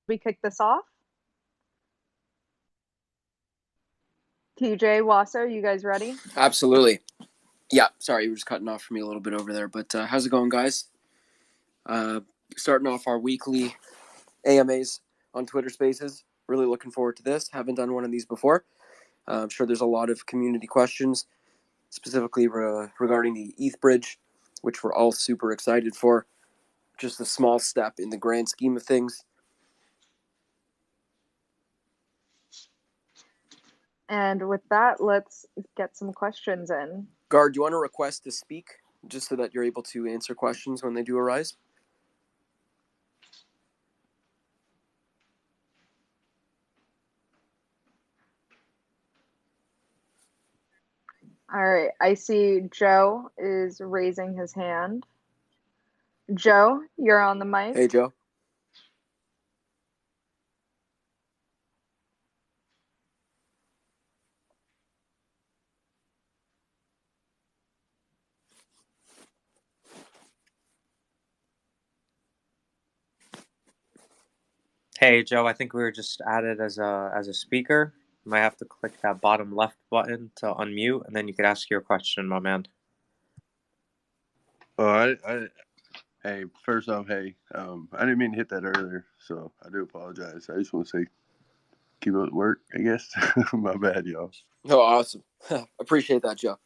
We kick this off. TJ, Wasso, you guys ready? Absolutely. Yeah, sorry, you were just cutting off for me a little bit over there. But how's it going, guys? Starting off our weekly AMAs on Twitter Spaces. Really looking forward to this. Haven't done one of these before. I'm sure there's a lot of community questions, specifically regarding the ETH bridge, which we're all super excited for. Just a small step in the grand scheme of things. And with that, let's get some questions in. Guard, do you want to request to speak just so that you're able to answer questions when they do arise? All right, I see Joe is raising his hand. Joe, you're on the mic. Hey, Joe. Hey Joe, I think we were just added as a speaker. You might have to click that bottom left button to unmute, and then you could ask your question, my man. Oh, hey, first off, hey, I didn't mean to hit that earlier, so I do apologize. I just want to say, keep up the work, I guess. My bad, y'all. Oh, awesome. Appreciate that, Joe.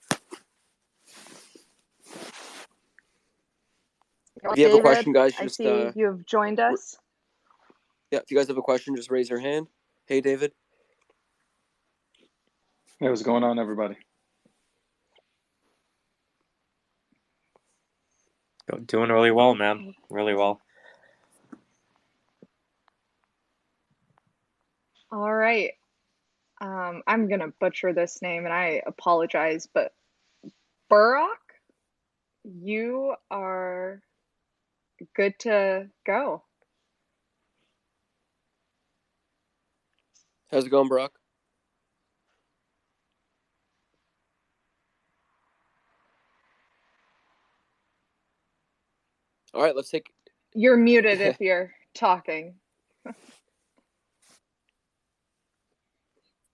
If you have a question, guys, just... I see you have joined us. Yeah, if you guys have a question, just raise your hand. Hey, David. Hey, what's going on, everybody? Doing really well, man. Really well. All right. I'm going to butcher this name, and I apologize, but Burrock, you are good to go. How's it going, Brock? All right, let's take... You're muted if you're talking.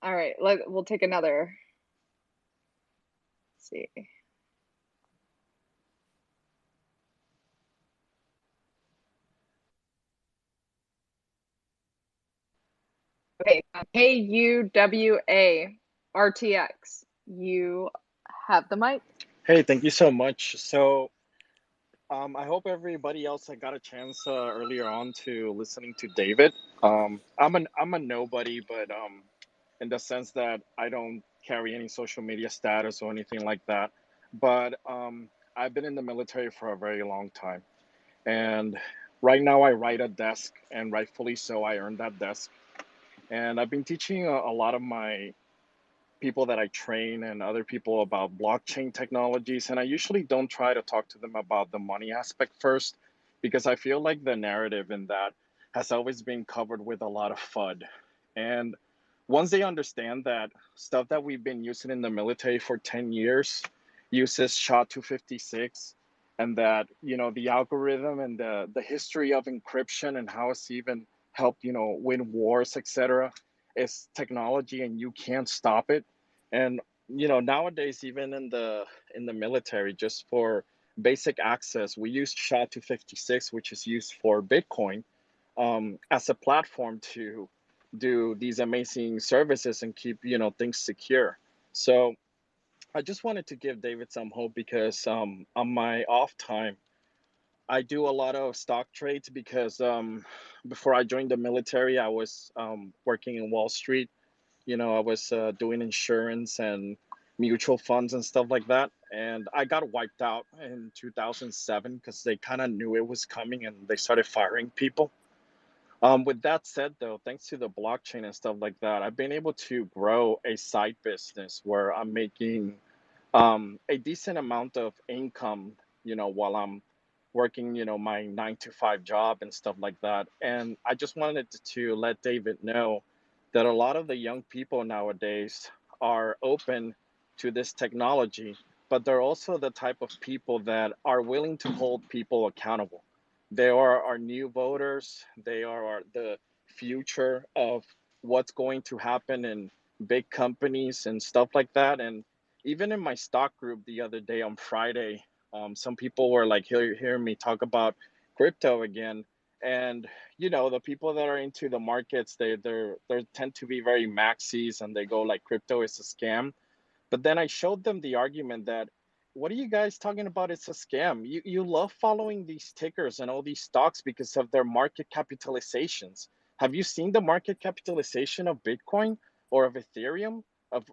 All right, we'll take another. Let's see. Okay, KUWA RTX, you have the mic. Hey, thank you so much. So, I hope everybody else got a chance earlier on to listening to David. I'm a nobody, but in the sense that I don't carry any social media status or anything like that. But I've been in the military for a very long time, and right now I ride a desk, and rightfully so, I earned that desk. And I've been teaching a lot of my people that I train and other people about blockchain technologies. And I usually don't try to talk to them about the money aspect first, because I feel like the narrative in that has always been covered with a lot of FUD. And once they understand that stuff that we've been using in the military for 10 years uses SHA-256, and that, you know, the algorithm and the history of encryption and how it's even helped, you know, win wars, etc., is technology and you can't stop it. And you know, nowadays, even in the military, just for basic access, we use SHA-256, which is used for Bitcoin, as a platform to do these amazing services and keep, you know, things secure. So I just wanted to give David some hope, because on my off time, I do a lot of stock trades, because before I joined the military, I was working in Wall Street. You know, I was doing insurance and mutual funds and stuff like that. And I got wiped out in 2007 because they kind of knew it was coming and they started firing people. With that said, though, thanks to the blockchain and stuff like that, I've been able to grow a side business where I'm making a decent amount of income, you know, while I'm working, you know, my 9 to 5 job and stuff like that. And I just wanted to let David know that a lot of the young people nowadays are open to this technology, but they're also the type of people that are willing to hold people accountable. They are our new voters. They are the future of what's going to happen in big companies and stuff like that. And even in my stock group the other day on Friday, some people were like hearing me talk about crypto again. And the people that are into the markets, they tend to be very maxis, and they go like crypto is a scam. But then I showed them the argument that, what are you guys talking about? It's a scam. You love following these tickers and all these stocks because of their market capitalizations. Have you seen the market capitalization of Bitcoin or of Ethereum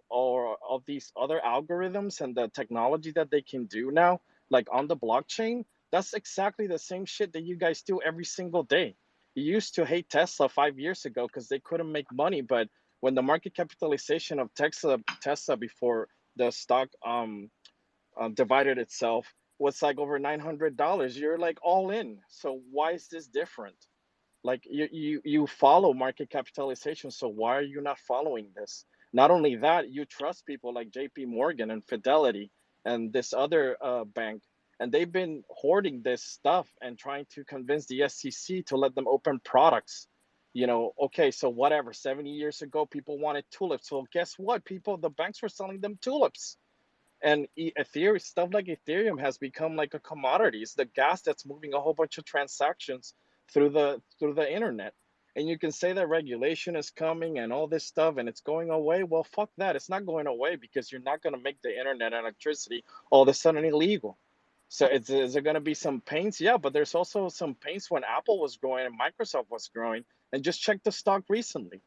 or of these other algorithms and the technology that they can do now, like on the blockchain? That's exactly the same shit that you guys do every single day. You used to hate Tesla 5 years ago because they couldn't make money, but when the market capitalization of Tesla before the stock divided itself was like over $900, you're like all in. So why is this different? Like you follow market capitalization, so why are you not following this? Not only that, you trust people like JP Morgan and Fidelity and this other bank, and they've been hoarding this stuff and trying to convince the SEC to let them open products. Okay, so whatever, 70 years ago people wanted tulips. Well, guess what, people, the banks were selling them tulips. And Ethereum, stuff like Ethereum has become like a commodity. It's the gas that's moving a whole bunch of transactions through the internet. And you can say that regulation is coming and all this stuff and it's going away. Well, fuck that. It's not going away, because you're not going to make the internet and electricity all of a sudden illegal. So is there going to be some pains? Yeah, but there's also some pains when Apple was growing and Microsoft was growing. And just check the stock recently.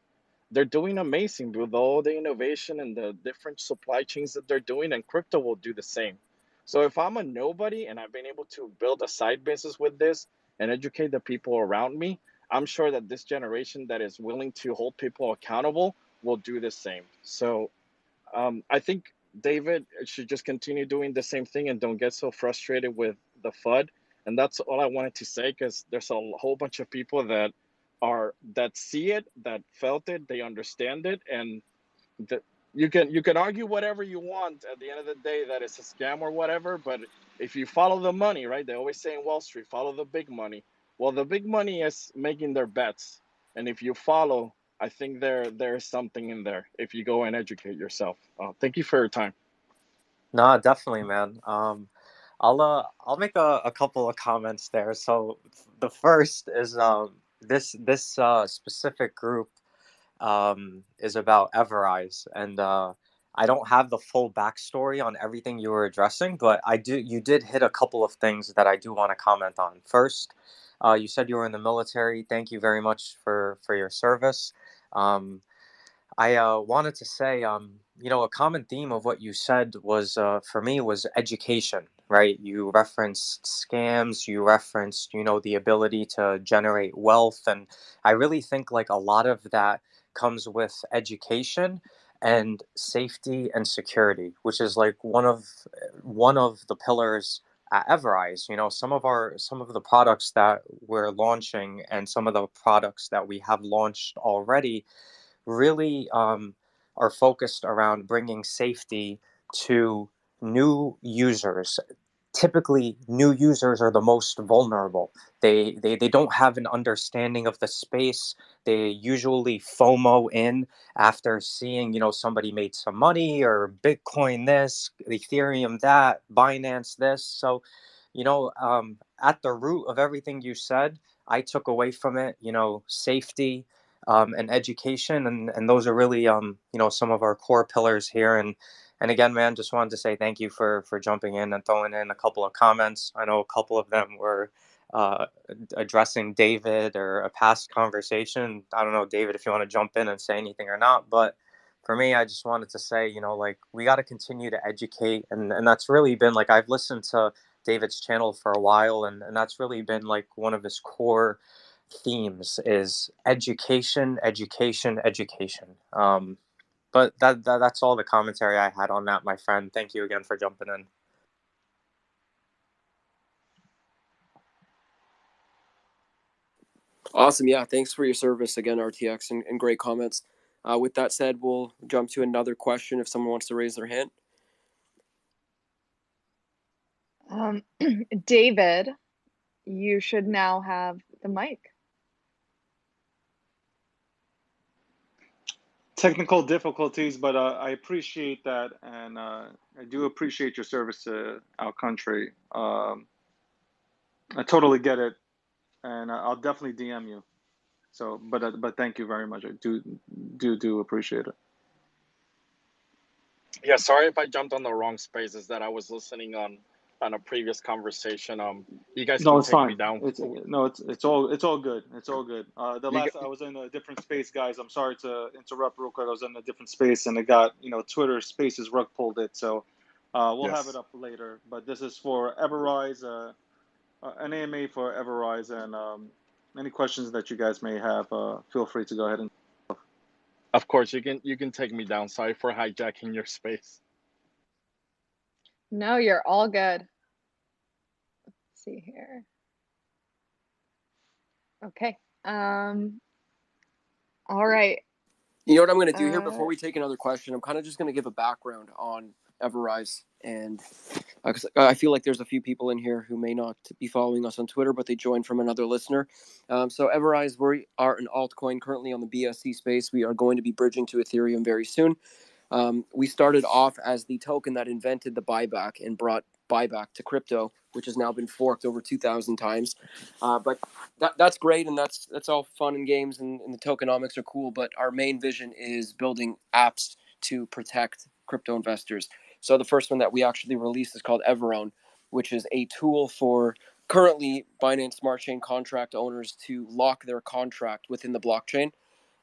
They're doing amazing with all the innovation and the different supply chains that they're doing, and crypto will do the same. So if I'm a nobody and I've been able to build a side business with this and educate the people around me, I'm sure that this generation that is willing to hold people accountable will do the same. So I think David should just continue doing the same thing and don't get so frustrated with the FUD. And that's all I wanted to say, because there's a whole bunch of people that see it, that felt it, they understand it, and the, you can argue whatever you want at the end of the day that it's a scam or whatever. But if you follow the money, right? They always say in Wall Street, follow the big money. Well, the big money is making their bets, and if you follow, I think there's something in there if you go and educate yourself. Thank you for your time. No, definitely, man. I'll make a couple of comments there. So the first is this specific group is about EverRise, and I don't have the full backstory on everything you were addressing, but you did hit a couple of things that I do want to comment on. First, you said you were in the military. Thank you very much for your service. Um, I wanted to say, a common theme of what you said was, for me, was education, right? You referenced scams, you referenced, the ability to generate wealth. And I really think like a lot of that comes with education and safety and security, which is like one of the pillars at Everrise. Some of the products that we're launching and some of the products that we have launched already really are focused around bringing safety to new users. Typically, new users are the most vulnerable. They don't have an understanding of the space. They usually FOMO in after seeing, somebody made some money, or Bitcoin this, Ethereum that, Binance this. So, at the root of everything you said, I took away from it, safety, and education, and those are really some of our core pillars here. And again, man, just wanted to say thank you for jumping in and throwing in a couple of comments. I know a couple of them were uh, addressing David or a past conversation. I don't know, David, if you want to jump in and say anything or not, but for me, I just wanted to say, like, we got to continue to educate, and that's really been like, I've listened to David's channel for a while, and that's really been like one of his core themes is education, education, education. But that's all the commentary I had on that, my friend. Thank you again for jumping in. Awesome. Yeah. Thanks for your service again, RTX, and great comments. With that said, we'll jump to another question if someone wants to raise their hand. David, you should now have the mic. technical difficulties, but I appreciate that, and I do appreciate your service to our country. I totally get it, and I'll definitely DM you. So, but thank you very much. I do appreciate it. Yeah, sorry if I jumped on the wrong space. Is that I was listening on a previous conversation. You guys No, can it's take me fine. down. It's all good. It's all good. The You, last I was in a different space, guys. I'm sorry to interrupt real quick. I was in a different space, and it got Twitter Spaces rug pulled it. So we'll have it yes. up later. But this is for EverRise, an AMA for EverRise, and any questions that you guys may have, feel free to go ahead and. Of course, you can take me down. Sorry for hijacking your space. No, you're all good. Let's see here. Okay. All right. You know what I'm going to do here before we take another question? I'm kind of just going to give a background on EverRise, and I feel like there's a few people in here who may not be following us on Twitter, but they joined from another listener. So EverRise, we are an altcoin currently on the BSC space. We are going to be bridging to Ethereum very soon. We started off as the token that invented the buyback and brought buyback to crypto, which has now been forked over 2,000 times. But that's great, and that's all fun and games, and the tokenomics are cool. But our main vision is building apps to protect crypto investors. So the first one that we actually released is called Everone, which is a tool for currently Binance Smart Chain contract owners to lock their contract within the blockchain,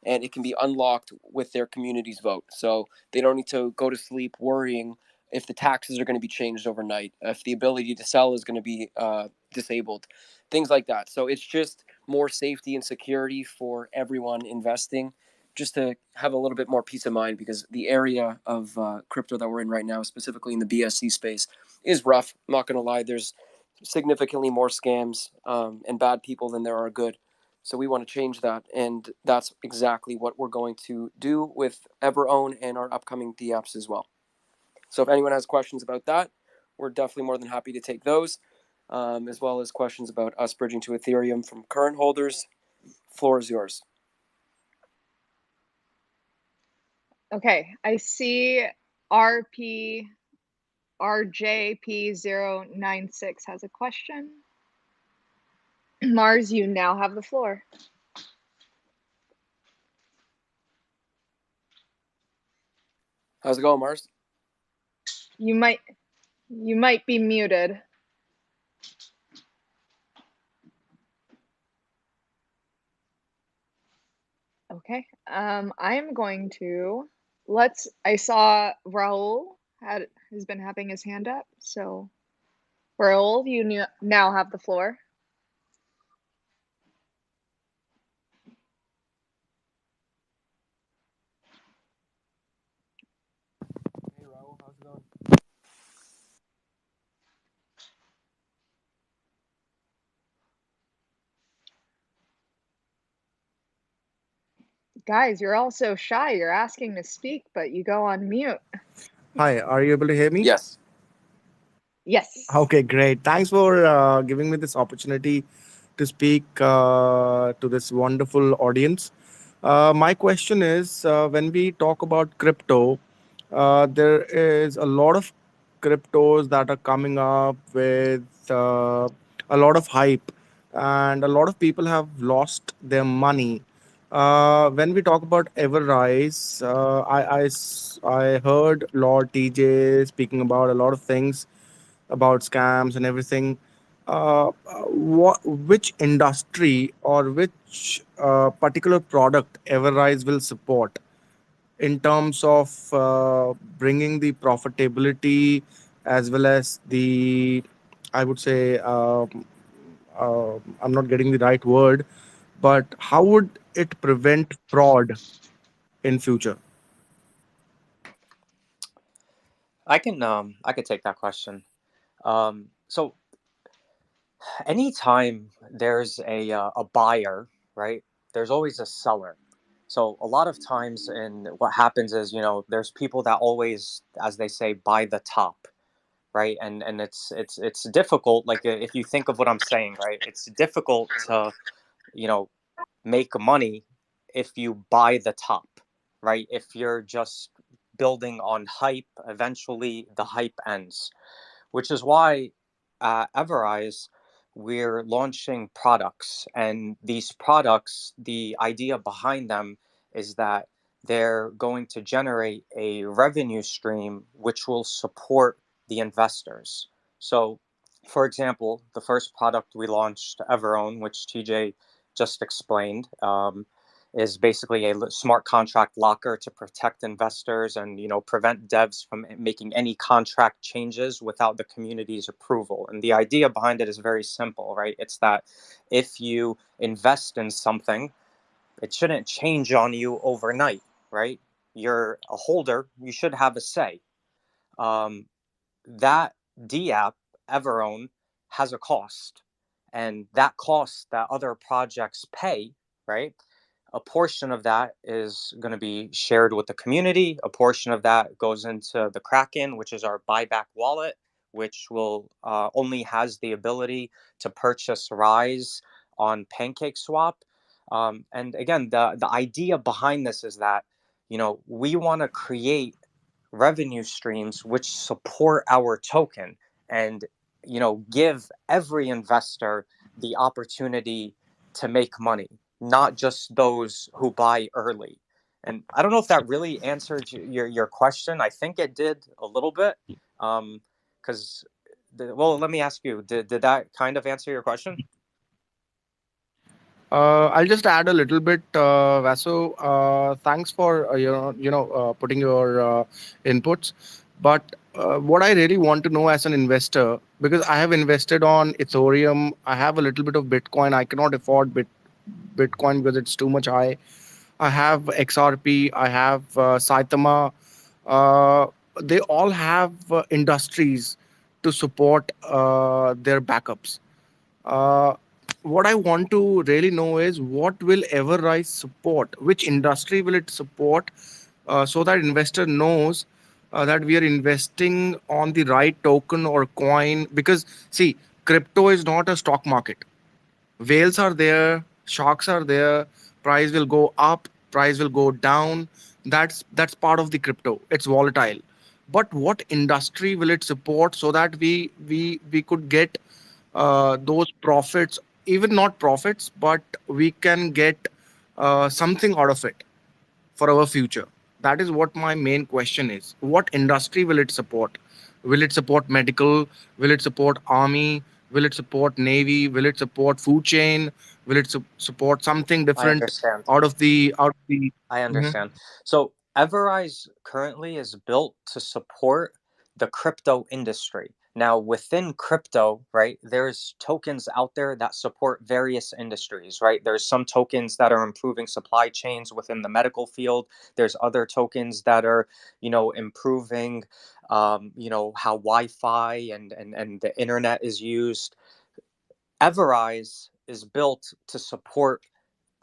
and it can be unlocked with their community's vote. So they don't need to go to sleep worrying if the taxes are going to be changed overnight, if the ability to sell is going to be disabled, things like that. So it's just more safety and security for everyone investing, just to have a little bit more peace of mind, because the area of crypto that we're in right now, specifically in the BSC space, is rough. I'm not going to lie. There's significantly more scams and bad people than there are good. So we want to change that, and that's exactly what we're going to do with Everone and our upcoming DApps as well. So if anyone has questions about that, we're definitely more than happy to take those, as well as questions about us bridging to Ethereum from current holders. Floor is yours. Okay, I see RJP096 has a question. Mars, you now have the floor. How's it going, Mars? You might be muted. Okay. I am going to I saw Raul has been having his hand up, so Raul, you now have the floor. Hey, Raul, how's it going? Guys, you're all so shy. You're asking to speak, but you go on mute. Hi, are you able to hear me? Yes. Yes. Okay, great. Thanks for giving me this opportunity to speak to this wonderful audience. My question is when we talk about crypto, there is a lot of cryptos that are coming up with a lot of hype, and a lot of people have lost their money. When we talk about Everrise, I heard Lord TJ speaking about a lot of things about scams and everything. Which industry or which particular product Everrise will support in terms of bringing the profitability as well as the, I would say, I'm not getting the right word, but how would it prevent fraud in future? I could take that question. So anytime there's a buyer, right? There's always a seller. So a lot of times, and what happens is, there's people that always, as they say, buy the top, right? And it's difficult. Like if you think of what I'm saying, right? It's difficult to, make money if you buy the top, right? If you're just building on hype, eventually the hype ends, which is why EverRise, we're launching products. And these products, the idea behind them is that they're going to generate a revenue stream which will support the investors. So, for example, the first product we launched, Everone, which TJ just explained, is basically a smart contract locker to protect investors and prevent devs from making any contract changes without the community's approval. And the idea behind it is very simple, right? It's that if you invest in something, it shouldn't change on you overnight, right? You're a holder, you should have a say. That DApp, Everone, has a cost, and that cost that other projects pay, right? A portion of that is going to be shared with the community. A portion of that goes into the Kraken, which is our buyback wallet, which will only has the ability to purchase Rise on PancakeSwap. And again, the idea behind this is that we want to create revenue streams which support our token and give every investor the opportunity to make money, not just those who buy early. And I don't know if that really answered your question. I think it did a little bit, because well, let me ask you, did that kind of answer your question? I'll just add a little bit, Vasu. Thanks for putting your inputs. But what I really want to know as an investor, because I have invested on Ethereum, I have a little bit of Bitcoin. I cannot afford Bitcoin because it's too much high. I have XRP. I have Saitama. Uh, they all have industries to support their backups. Uh, what I want to really know is what will EverRise support? Which industry will it support? So that investor knows that we are investing on the right token or coin. Because see, crypto is not a stock market. Whales are there, sharks are there. Price will go up, price will go down. That's part of the crypto. It's volatile. But what industry will it support so that we could get those profits, even not profits, but we can get something out of it for our future? That is what my main question is. What industry will it support? Will it support medical? Will it support army? Will it support navy? Will it support food chain? Will it support something I different understand. out of the I Mhm. understand. So Everrise currently is built to support the crypto industry. Now, within crypto, right, there's tokens out there that support various industries, right? There's some tokens that are improving supply chains within the medical field. There's other tokens that are, improving, how Wi-Fi and the internet is used. Everrise is built to support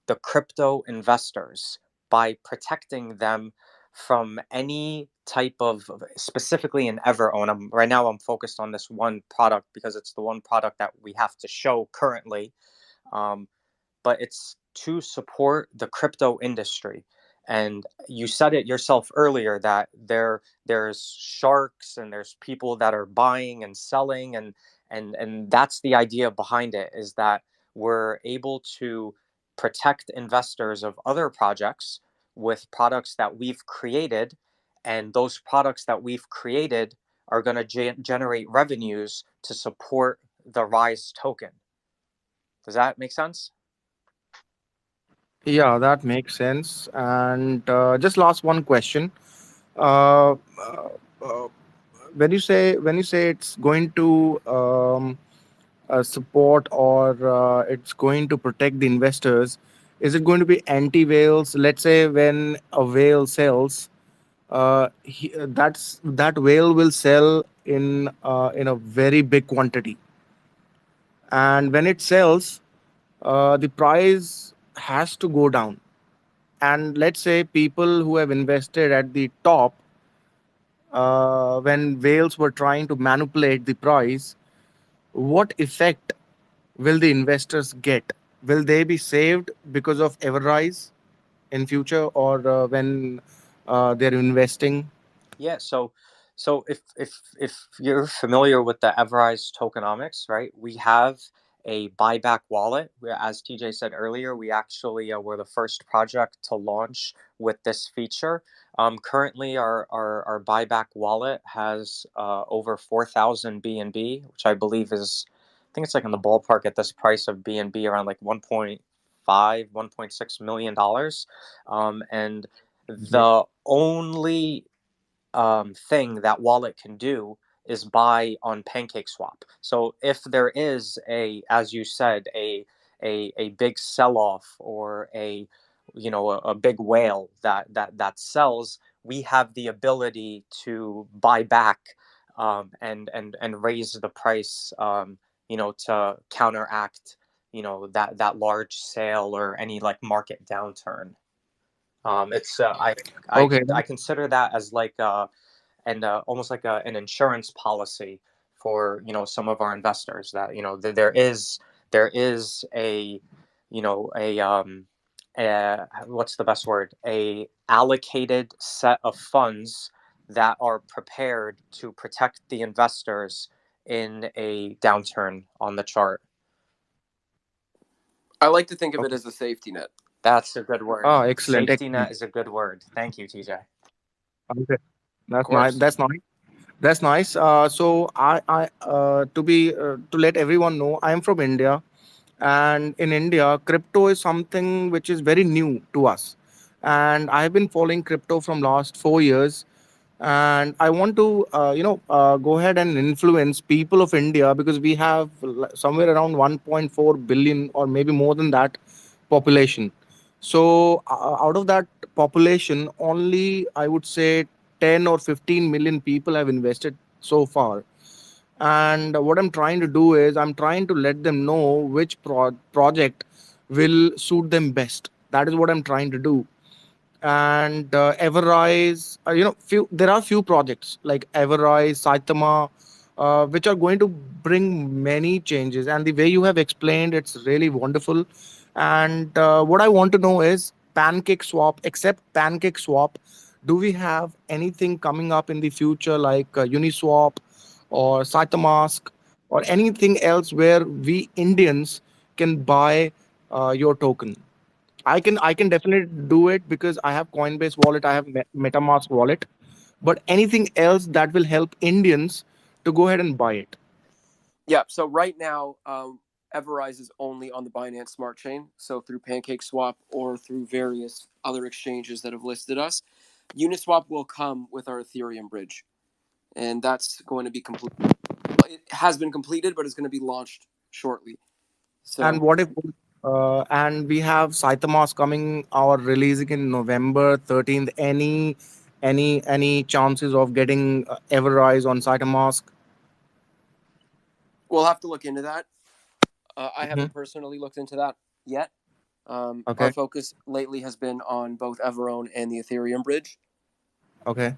the crypto investors by protecting them from any type of, specifically in Everone. Right now I'm focused on this one product because it's the one product that we have to show currently. Um, but it's to support the crypto industry. And you said it yourself earlier that there's sharks and there's people that are buying and selling, and that's the idea behind it, is that we're able to protect investors of other projects with products that we've created, and those products that we've created are going to generate revenues to support the Rise token. Does that make sense? Yeah, that makes sense. And just last one question. Uh, uh, uh, when you say it's going to support, or it's going to protect the investors, is it going to be anti whales? Let's say when a whale sells, that whale will sell in a very big quantity, and when it sells, the price has to go down. And let's say people who have invested at the top, when whales were trying to manipulate the price, what effect will the investors get? Will they be saved because of EverRise? in future, or when they're investing? Yeah, so if you're familiar with the EverRise tokenomics, right? We have a buyback wallet. Where, as TJ said earlier, we actually were the first project to launch with this feature. Currently, our buyback wallet has over 4,000 BNB, which I believe is, I think it's like in the ballpark at this price of BNB around like 1.6 million dollars. And Okay. the only thing that wallet can do is buy on PancakeSwap. So if there is a, as you said, a big sell-off or a big whale that sells, we have the ability to buy back and raise the price, to counteract that large sale or any like market downturn. It's Okay. I consider that as like and almost like an insurance policy for some of our investors, that there is a what's the best word, a allocated set of funds that are prepared to protect the investors in a downturn on the chart. I like to think of it Okay. as a safety net. That's a good word. Ah, excellent. Safety net Excellent. is a good word. Thank you, TJ. Okay. Of That's nice. course. That's nice. That's nice. So to let everyone know, I am from India, and in India, crypto is something which is very new to us, and I have been following crypto from last 4 years, and I want to go ahead and influence people of India, because we have somewhere around 1.4 billion or maybe more than that population. So out of that population, only I would say 10 or 15 million people have invested so far. And what I'm trying to do is I'm trying to let them know which project will suit them best. That is what I'm trying to do. And EverRise, there are few projects like EverRise, Saitama, which are going to bring many changes. And the way you have explained, it's really wonderful. And what I want to know is PancakeSwap. Except PancakeSwap, do we have anything coming up in the future like Uniswap or Saitamask or anything else where we Indians can buy your token? I can definitely do it because I have Coinbase wallet, I have MetaMask wallet. But anything else that will help Indians to go ahead and buy it? Yeah. So right now, EverRise is only on the Binance Smart Chain. So through PancakeSwap or through various other exchanges that have listed us. Uniswap will come with our Ethereum bridge, and that's going to be complete. It has been completed, but it's going to be launched shortly. And So, what if and we have Saitamask coming or releasing in November 13th? Any chances of getting EverRise on Saitamask? we'll have to look into that. I Hmm. haven't personally looked into that yet. Our Okay. focus lately has been on both Everone and the Ethereum bridge. Okay.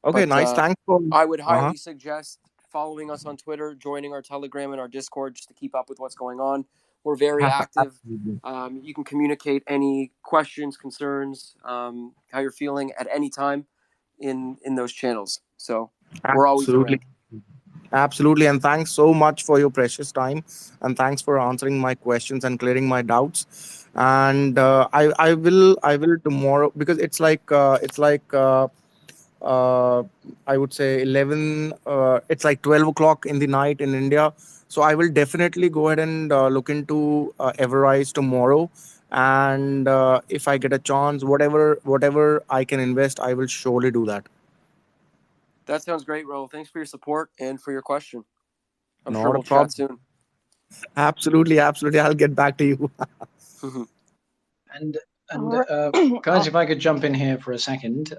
Okay, But nice. Thanks for I would uh-huh. highly suggest following us on Twitter, joining our Telegram and our Discord just to keep up with what's going on. We're very active. Absolutely. You can communicate any questions, concerns, how you're feeling at any time in those channels. So we're always Absolutely. around. Absolutely. And thanks so much for your precious time. And thanks for answering my questions and clearing my doubts. And I will tomorrow, because uh, I would say 11. It's like 12 o'clock in the night in India. So I will definitely go ahead and look into EverRise tomorrow. And if I get a chance, whatever I can invest, I will surely do that. That sounds great, Ro. Thanks for your support and for your question. I'm sure Not a we'll chat problem. soon. Absolutely, absolutely. I'll get back to you. And All right. guys, if I could jump in here for a second,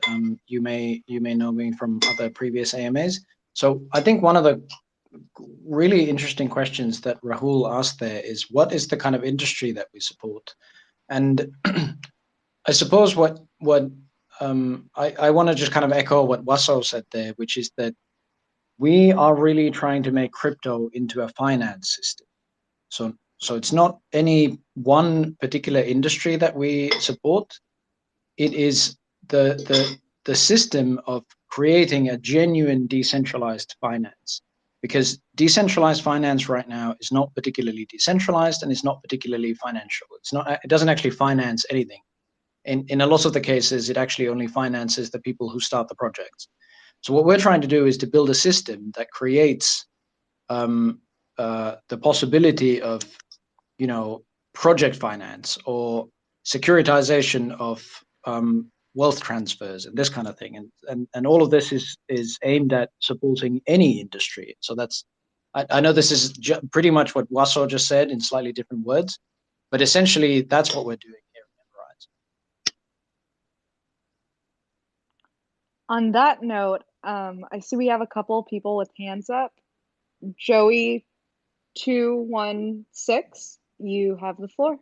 you may know me from other previous AMAs. So I think one of the really interesting questions that Rahul asked there is, what is the kind of industry that we support? And I suppose what I want to just kind of echo what Waso said there, which is that we are really trying to make crypto into a finance system. So So it's not any one particular industry that we support. It is the system of creating a genuine decentralized finance, because decentralized finance right now is not particularly decentralized and it's not particularly financial. It doesn't actually finance anything. In a lot of the cases, it actually only finances the people who start the projects. So what we're trying to do is to build a system that creates the possibility of, project finance or securitization of wealth transfers and this kind of thing, and all of this is aimed at supporting any industry. So I know this is pretty much what Waso just said in slightly different words, but essentially that's what we're doing here at EverRise. On that note, I see we have a couple people with hands up. Joey 216, you have the floor.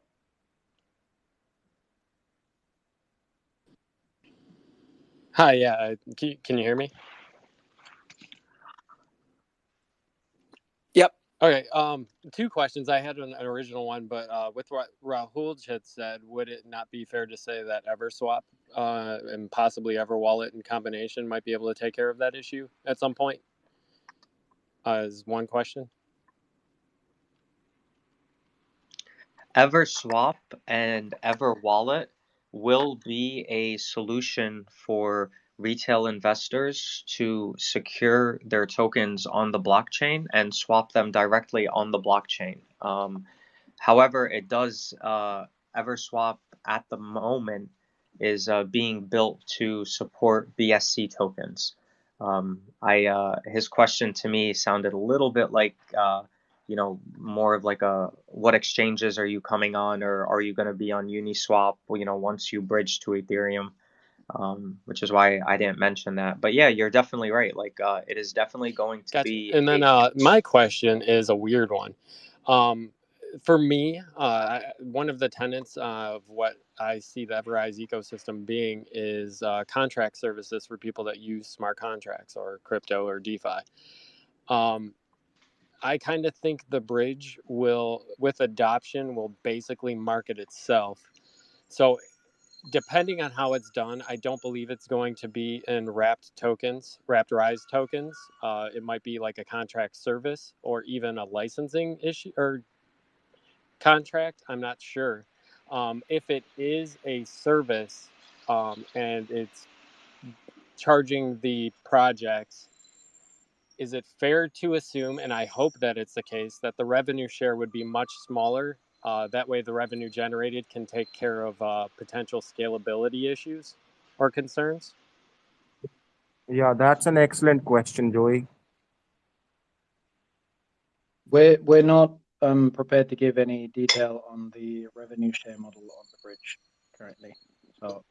Hi, yeah, can you hear me? Yep. Okay, two questions. I had an original one, but with what Rahul had said, would it not be fair to say that EverSwap and possibly EverWallet in combination might be able to take care of that issue at some point? Is one question. EverSwap and EverWallet will be a solution for retail investors to secure their tokens on the blockchain and swap them directly on the blockchain. However, it does EverSwap at the moment is being built to support BSC tokens. His question to me sounded a little bit like more of like what exchanges are you coming on, or are you going to be on Uniswap, once you bridge to Ethereum, which is why I didn't mention that. But yeah, you're definitely right. Like it is definitely going to Gotcha. be. And then my question is a weird one. For me, one of the tenets of what I see the EverRise ecosystem being is contract services for people that use smart contracts or crypto or DeFi. I kind of think the bridge with adoption, will basically market itself. So depending on how it's done, I don't believe it's going to be in wrapped RISE tokens. It might be like a contract service or even a licensing issue or contract. I'm not sure. If it is a service and it's charging the projects, is it fair to assume, and I hope that it's the case, that the revenue share would be much smaller? That way the revenue generated can take care of potential scalability issues or concerns? Yeah, that's an excellent question, Joey. We're not prepared to give any detail on the revenue share model on the bridge currently. So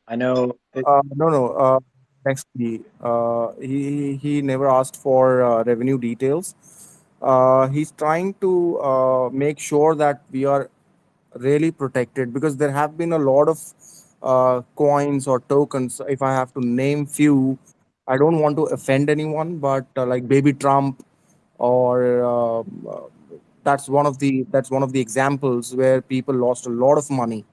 I know. No. Actually, he never asked for revenue details. He's trying to make sure that we are really protected, because there have been a lot of coins or tokens. If I have to name few, I don't want to offend anyone, but like Baby Trump, or that's one of the examples where people lost a lot of money.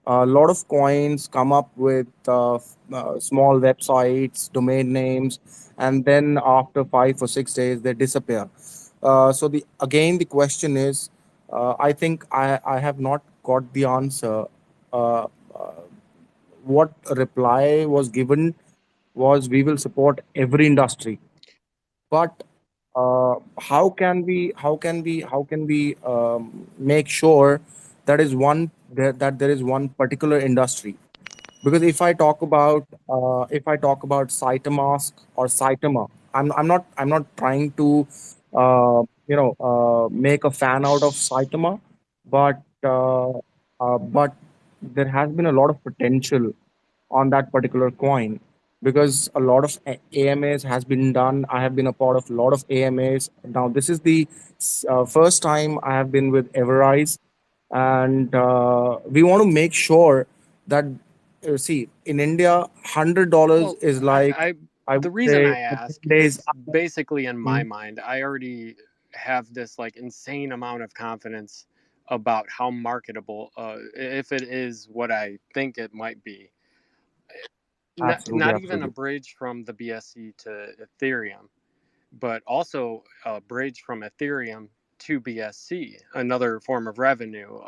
A lot of coins come up with small websites, domain names, and then after 5 or 6 days they disappear. So the question is, I think I have not got the answer. Uh, what reply was given was, we will support every industry, but how can we make sure that there is one particular industry? Because if I talk about Cytomask or Cytoma, I'm not trying to make a fan out of Cytoma, but there has been a lot of potential on that particular coin, because a lot of AMAs has been done. I have been a part of a lot of AMAs. Now this is the first time I have been with EverRise, and we want to make sure that, see, in India, $100 Well, is like, I the would reason say, I ask 10 days. is basically in my Mhm. mind, I already have this like insane amount of confidence about how marketable, if it is what I think it might be. Absolutely, Not even a absolutely. bridge from the BSC to Ethereum, but also a bridge from Ethereum to BSC, another form of revenue,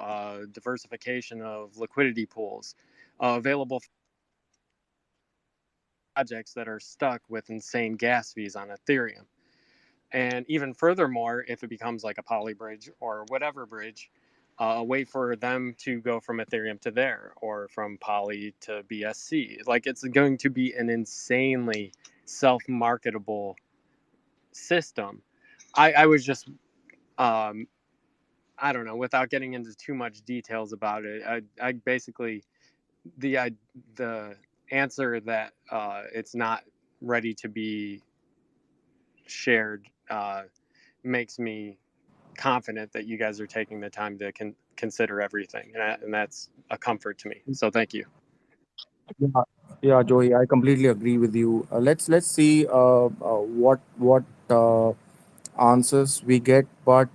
diversification of liquidity pools, available for projects that are stuck with insane gas fees on Ethereum. And even furthermore, if it becomes like a poly bridge or whatever bridge, a way for them to go from Ethereum to there or from poly to BSC. Like it's going to be an insanely self-marketable system. I was just I don't know, without getting into too much details about it. I basically the answer that it's not ready to be shared makes me confident that you guys are taking the time to consider everything, and that's a comfort to me. So thank you. Yeah, yeah, Joey, I completely agree with you. Let's see what answers we get, but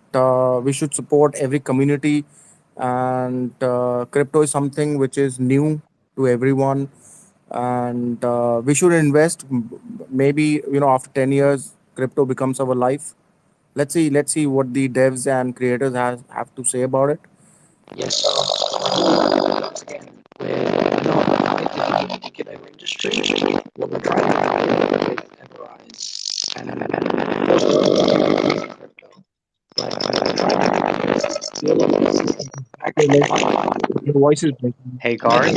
we should support every community, and crypto is something which is new to everyone, and we should invest. Maybe after 10 years, crypto becomes our life. Let's see what the devs and creators have to say about it. Yes, so again, we're not committed to any particular industry. What we're trying to do with EverRise and also crypto. Like, we're trying to build a ecosystem Your actually online. your voice is breaking. Hey, guard.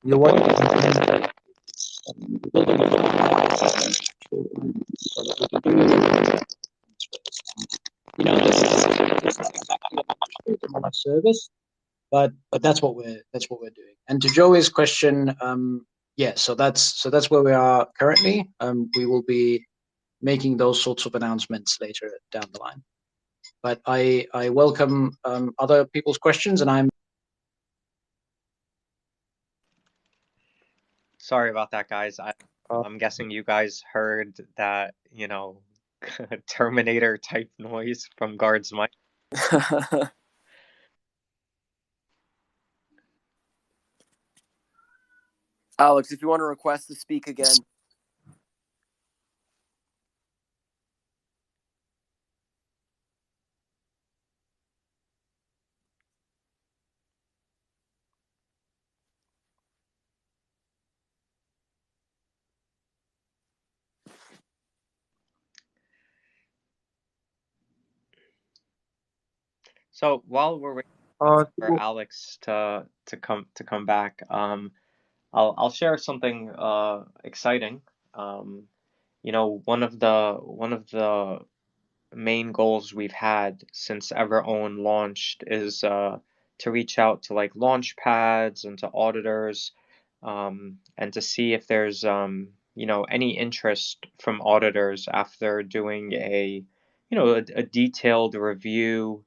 Your voice is breaking. You know, it's not exactly a service, but that's what we're doing. And to Joey's question, yeah, so that's where we are currently. We will be making those sorts of announcements later down the line. But I welcome other people's questions, and Sorry about that, guys. Uh, I'm guessing you guys heard that, Terminator type noise from guard's mic. Alex, if you want to request to speak again. So while we're waiting for so, Alex to come back, I'll share something exciting. One of the main goals we've had since Everone launched is to reach out to like launch pads and to auditors, and to see if there's any interest from auditors after doing a detailed review,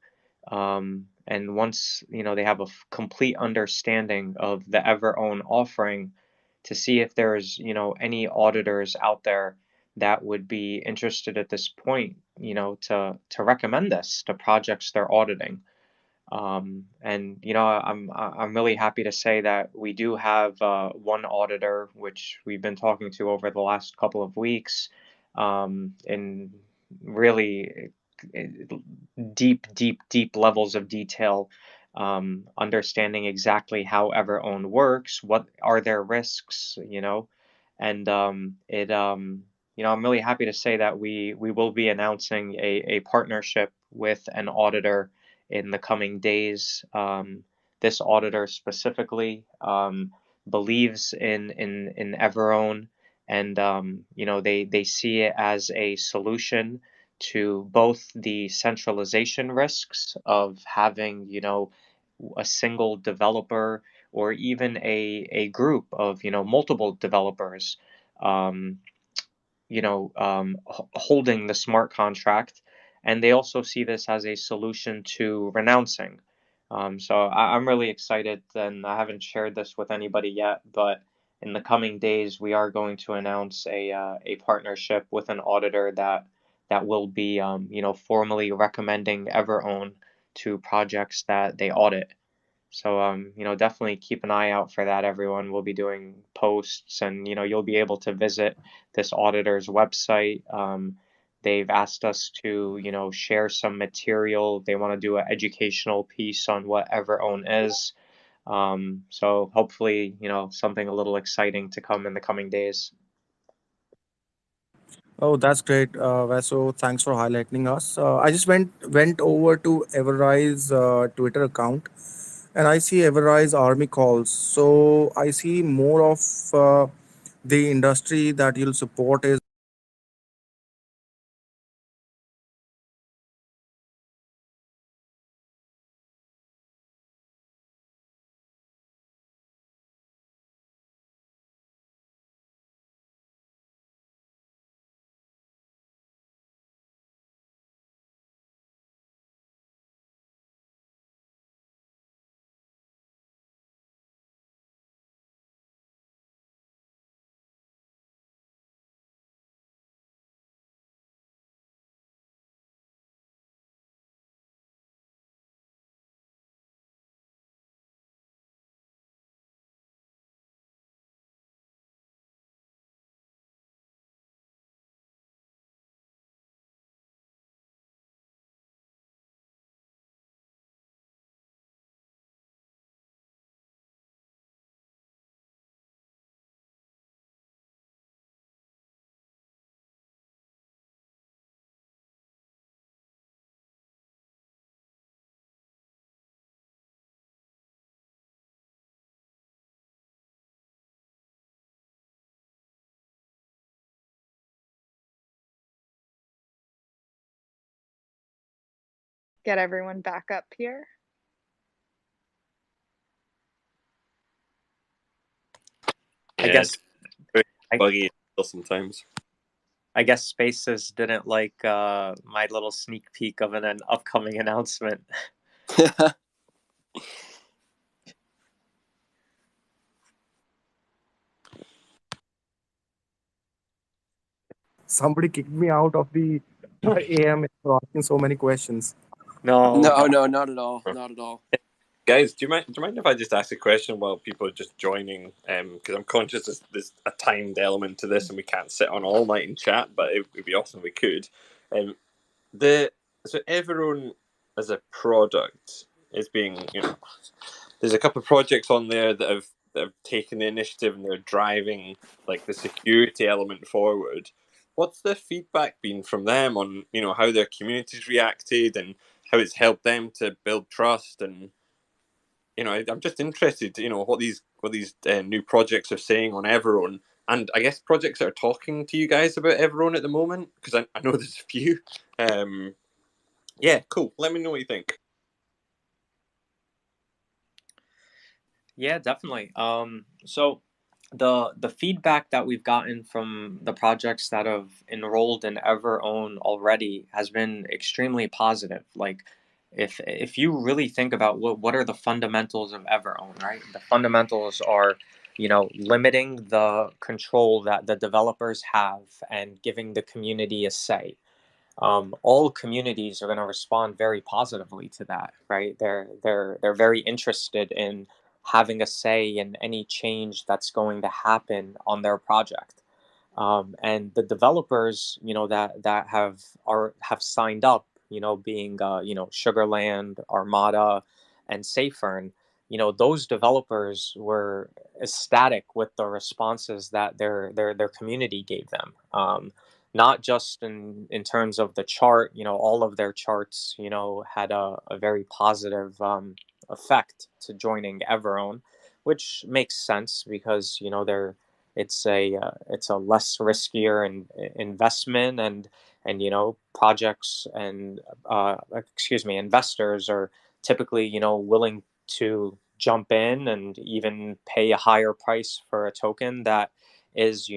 and once they have a complete understanding of the Everone offering, to see if there's any auditors out there that would be interested at this point, to recommend this to projects they're auditing. And I'm really happy to say that we do have one auditor which we've been talking to over the last couple of weeks, in really deep levels of detail, understanding exactly how Everone works, what are their risks, and I'm really happy to say that we will be announcing a partnership with an auditor in the coming days. This auditor specifically believes in Everone, and they see it as a solution to both the centralization risks of having a single developer, or even a group of multiple developers, um, holding the smart contract, and they also see this as a solution to renouncing. So I'm really excited, and I haven't shared this with anybody yet, but in the coming days we are going to announce a partnership with an auditor that that will be formally recommending Everone to projects that they audit. So definitely keep an eye out for that, everyone. We'll be doing posts, and you'll be able to visit this auditor's website. They've asked us to share some material. They want to do an educational piece on what Everone is. So hopefully something a little exciting to come in the coming days. Oh, that's great, Vaso. Thanks for highlighting us. I just went over to EverRise Twitter account, and I see EverRise Army calls. So I see more of the industry that you'll support is. Get everyone back up here. I Yeah, guess it's very I, buggy sometimes. I guess Spaces didn't like my little sneak peek of an upcoming announcement. Somebody kicked me out of the AM for asking so many questions. No, No, not at all. Not at all. Guys, do you mind if I just ask a question while people are just joining? Because I'm conscious there's a timed element to this, and we can't sit on all night and chat. But it would be awesome if we could. Um, so Everone as a product is being, there's a couple of projects on there that have taken the initiative, and they're driving like the security element forward. What's the feedback been from them on how their communities reacted and how it's helped them to build trust? And I'm just interested, what these new projects are saying on Everone, and I guess projects that are talking to you guys about Everone at the moment, because I know there's a few. Yeah, cool. Let me know what you think. yeah, definitely. So the feedback that we've gotten from the projects that have enrolled in Everone already has been extremely positive. Like, if you really think about what are the fundamentals of Everone, right? The fundamentals are, limiting the control that the developers have and giving the community a say. All communities are going to respond very positively to that, right? They're very interested in having a say in any change that's going to happen on their project. And the developers, that have signed up, being Sugarland, Armada, and Safern, those developers were ecstatic with the responses that their community gave them. Not just in terms of the chart, all of their charts, had a very positive effect to joining Everone, which makes sense because it's a less riskier investment, and projects and investors are typically willing to jump in and even pay a higher price for a token that is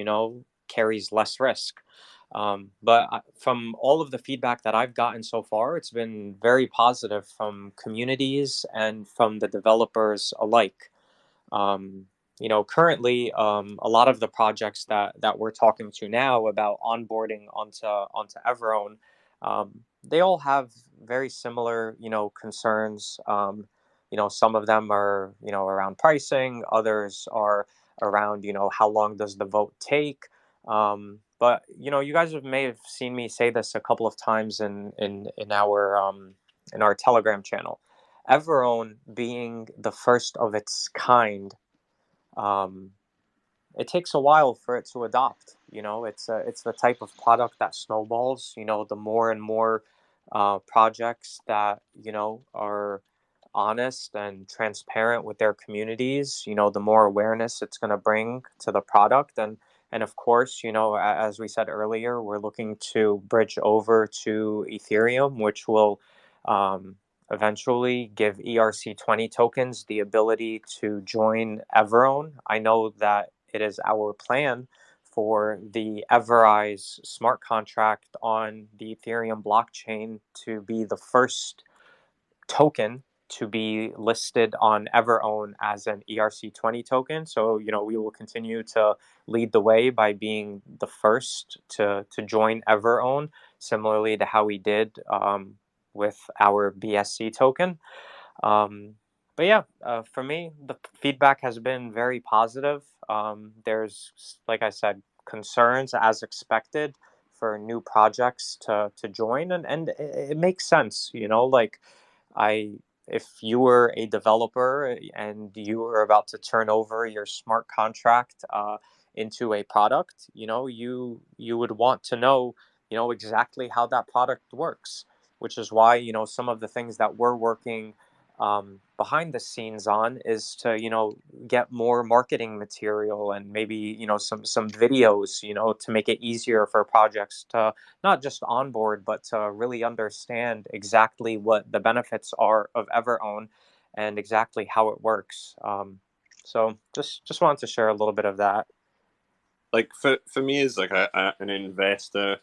carries less risk. But from all of the feedback that I've gotten so far, it's been very positive from communities and from the developers alike. currently, a lot of the projects that we're talking to now about onboarding onto Everone, they all have very similar, concerns. Some of them are, around pricing. Others are around, how long does the vote take? But you guys may have seen me say this a couple of times in our Telegram channel. Everone being the first of its kind, it takes a while for it to adopt. It's the type of product that snowballs. The more and more projects that are honest and transparent with their communities, the more awareness it's going to bring to the product. And of course, as we said earlier, we're looking to bridge over to Ethereum, which will eventually give ERC20 tokens the ability to join Everone. I know that it is our plan for the EverRise smart contract on the Ethereum blockchain to be the first token to be listed on Everone as an ERC20 token. So, we will continue to lead the way by being the first to join Everone, similarly to how we did with our BSC token. But yeah, for me, the feedback has been very positive. There's, like I said, concerns as expected for new projects to join, and it makes sense. If you were a developer and you were about to turn over your smart contract into a product, you would want to know, exactly how that product works, which is why, some of the things that we're working behind the scenes on is to, get more marketing material and maybe, some videos, to make it easier for projects to not just onboard, but to really understand exactly what the benefits are of Everone and exactly how it works. So just wanted to share a little bit of that. Like for me as like an investor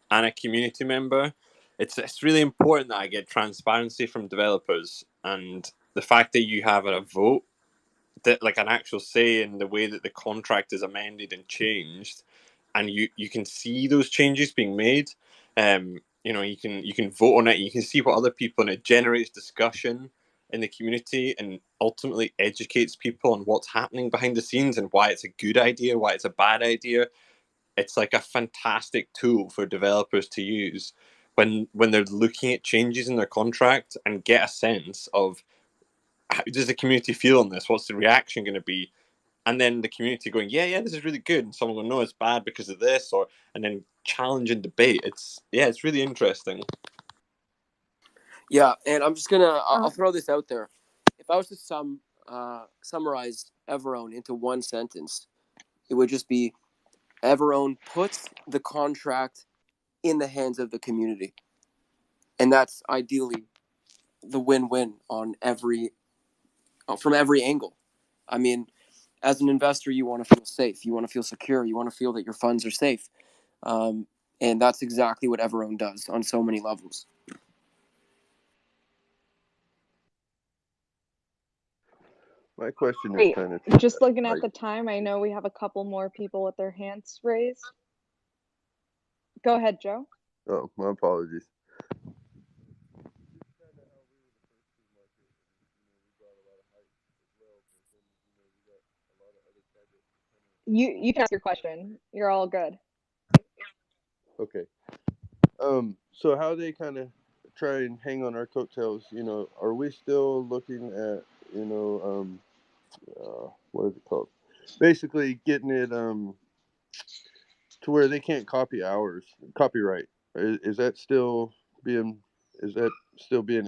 and a community member, it's really important that I get transparency from developers, and the fact that you have a vote, that like an actual say in the way that the contract is amended and changed, and you can see those changes being made. You can vote on it, you can see what other people, and it generates discussion in the community and ultimately educates people on what's happening behind the scenes and why it's a good idea, why it's a bad idea. It's like a fantastic tool for developers to use when they're looking at changes in their contract and get a sense of how does the community feel on this, what's the reaction going to be, and then the community going, yeah, this is really good, and someone going, no, it's bad because of this, or and then challenge and debate. It's really interesting. Yeah, and I'm just gonna I'll throw this out there. If I was to summarize Everone into one sentence, it would just be Everone puts the contract in the hands of the community, and that's ideally the win-win on from every angle. I mean, as an investor, you want to feel safe, you want to feel secure, you want to feel that your funds are safe, and that's exactly what Everone does on so many levels. My question is Wait, kind of just looking at the time, I know we have a couple more people with their hands raised. Go ahead, Joe. Oh, my apologies. You can ask your question. You're all good. Okay. So how they kind of try and hang on our coattails, are we still looking at, what is it called? Basically getting it to where they can't copy ours, copyright. Is that still being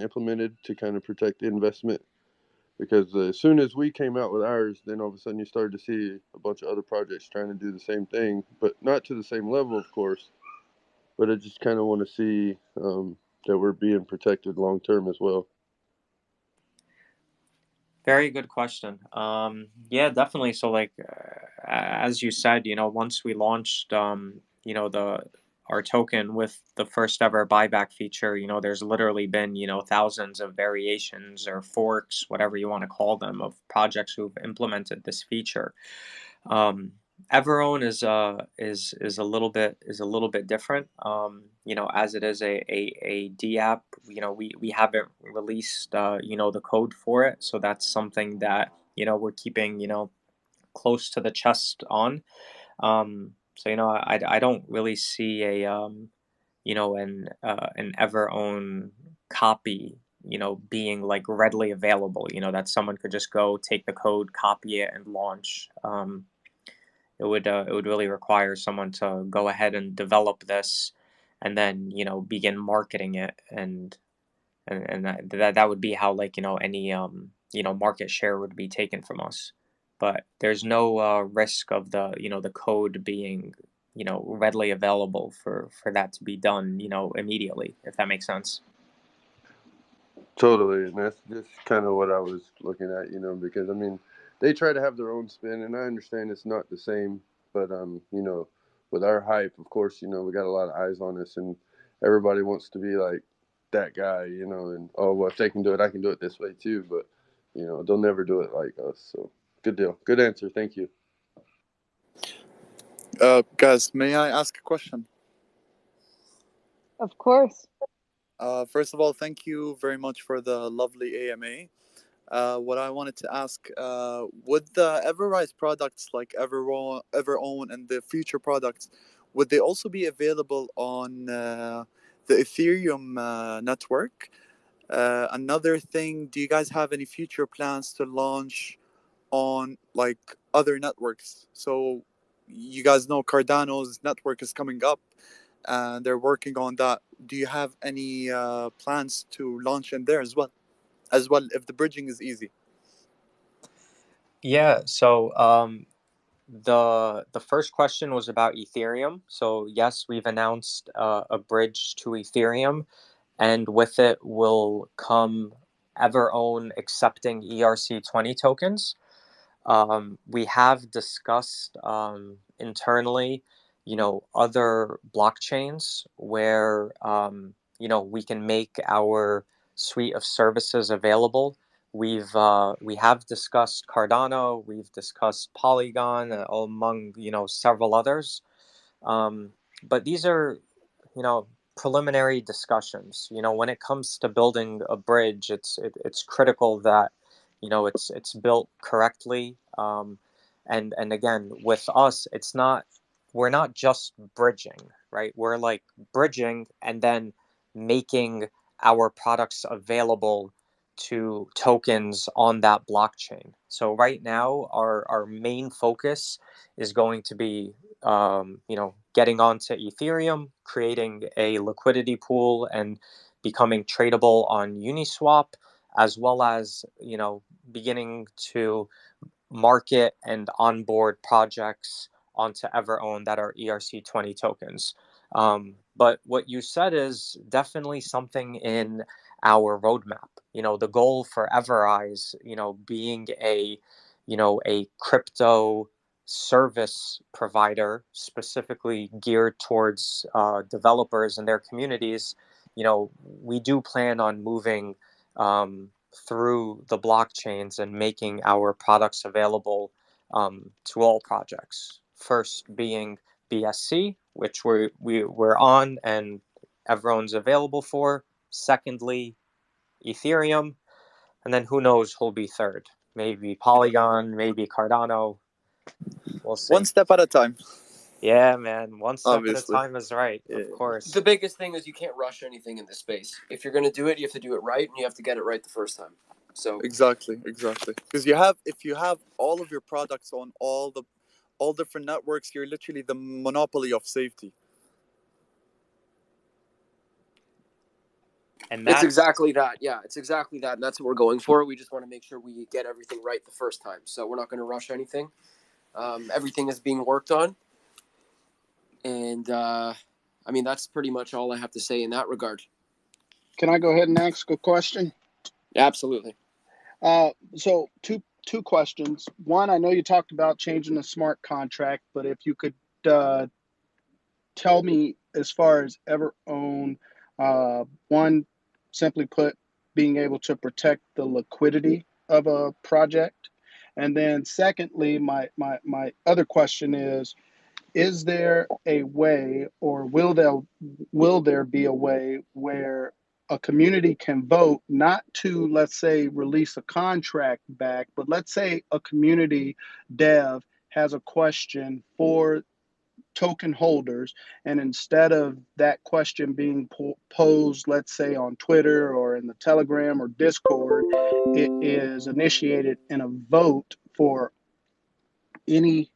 implemented to kind of protect the investment? Because as soon as we came out with ours, then all of a sudden you started to see a bunch of other projects trying to do the same thing, but not to the same level, of course. But I just kind of want to see that we're being protected long term as well. Very good question. Yeah, definitely. So, like, as you said, once we launched, our token with the first ever buyback feature, there's literally been, thousands of variations or forks, whatever you want to call them, of projects who've implemented this feature. Everone is a little bit different. As it is a D app, we haven't released the code for it, so that's something that we're keeping close to the chest on. So I don't really see an Everone copy being like readily available. That someone could just go take the code, copy it, and launch. It would really require someone to go ahead and develop this, and then begin marketing it, and that would be how like any market share would be taken from us. But there's no risk of the code being readily available for that to be done immediately, if that makes sense. Totally, and that's just kind of what I was looking at, because I mean, they try to have their own spin, and I understand it's not the same, but with our hype, of course, we got a lot of eyes on us, and everybody wants to be like that guy, and well, if they can do it, I can do it this way too, but they'll never do it like us. So good deal, good answer, thank you. Guys, may I ask a question? Of course. First of all, thank you very much for the lovely AMA. What I wanted to ask, would the EverRise products like Everone and the future products, would they also be available on the Ethereum network? Another thing, do you guys have any future plans to launch on like other networks? So you guys know Cardano's network is coming up, and they're working on that. Do you have any plans to launch in there as well if the bridging is easy? Yeah, so the first question was about Ethereum. So yes, we've announced a bridge to Ethereum, and with it will come Everone accepting ERC20 tokens. We have discussed internally, other blockchains where we can make our suite of services available. We have discussed Cardano, we've discussed Polygon, among several others. But these are preliminary discussions. When it comes to building a bridge, it's critical that it's built correctly. And again, with us, we're not just bridging, right? We're like bridging and then making our products available to tokens on that blockchain. So right now, our main focus is going to be getting onto Ethereum, creating a liquidity pool, and becoming tradable on Uniswap, as well as beginning to market and onboard projects onto Everone that are ERC20 tokens. But what you said is definitely something in our roadmap. The goal for EverRise, being a crypto service provider specifically geared towards developers and their communities, we do plan on moving through the blockchains and making our products available to all projects. First being BSC, which we're on and everyone's available for. Secondly, Ethereum, and then who knows who'll be third? Maybe Polygon, maybe Cardano. We'll see. One step at a time. Yeah, man. One step Obviously. at a time is right, Yeah. of course. The biggest thing is you can't rush anything in this space. If you're going to do it, you have to do it right, and you have to get it right the first time. So Exactly. Because if you have all of your products on all different networks, you're literally the monopoly of safety. And it's exactly that. Yeah, it's exactly that, and that's what we're going for. We just want to make sure we get everything right the first time. So we're not going to rush anything. Everything is being worked on, and I mean that's pretty much all I have to say in that regard. Can I go ahead and ask a question? Absolutely. So two questions. One, I know you talked about changing the smart contract, but if you could tell me, as far as Everone, one, simply put, being able to protect the liquidity of a project. And then secondly, my other question is there a way, or will there be a way where a community can vote not to, let's say, release a contract back, but let's say a community dev has a question for token holders, and instead of that question being posed, let's say, on Twitter or in the Telegram or Discord, it is initiated in a vote for any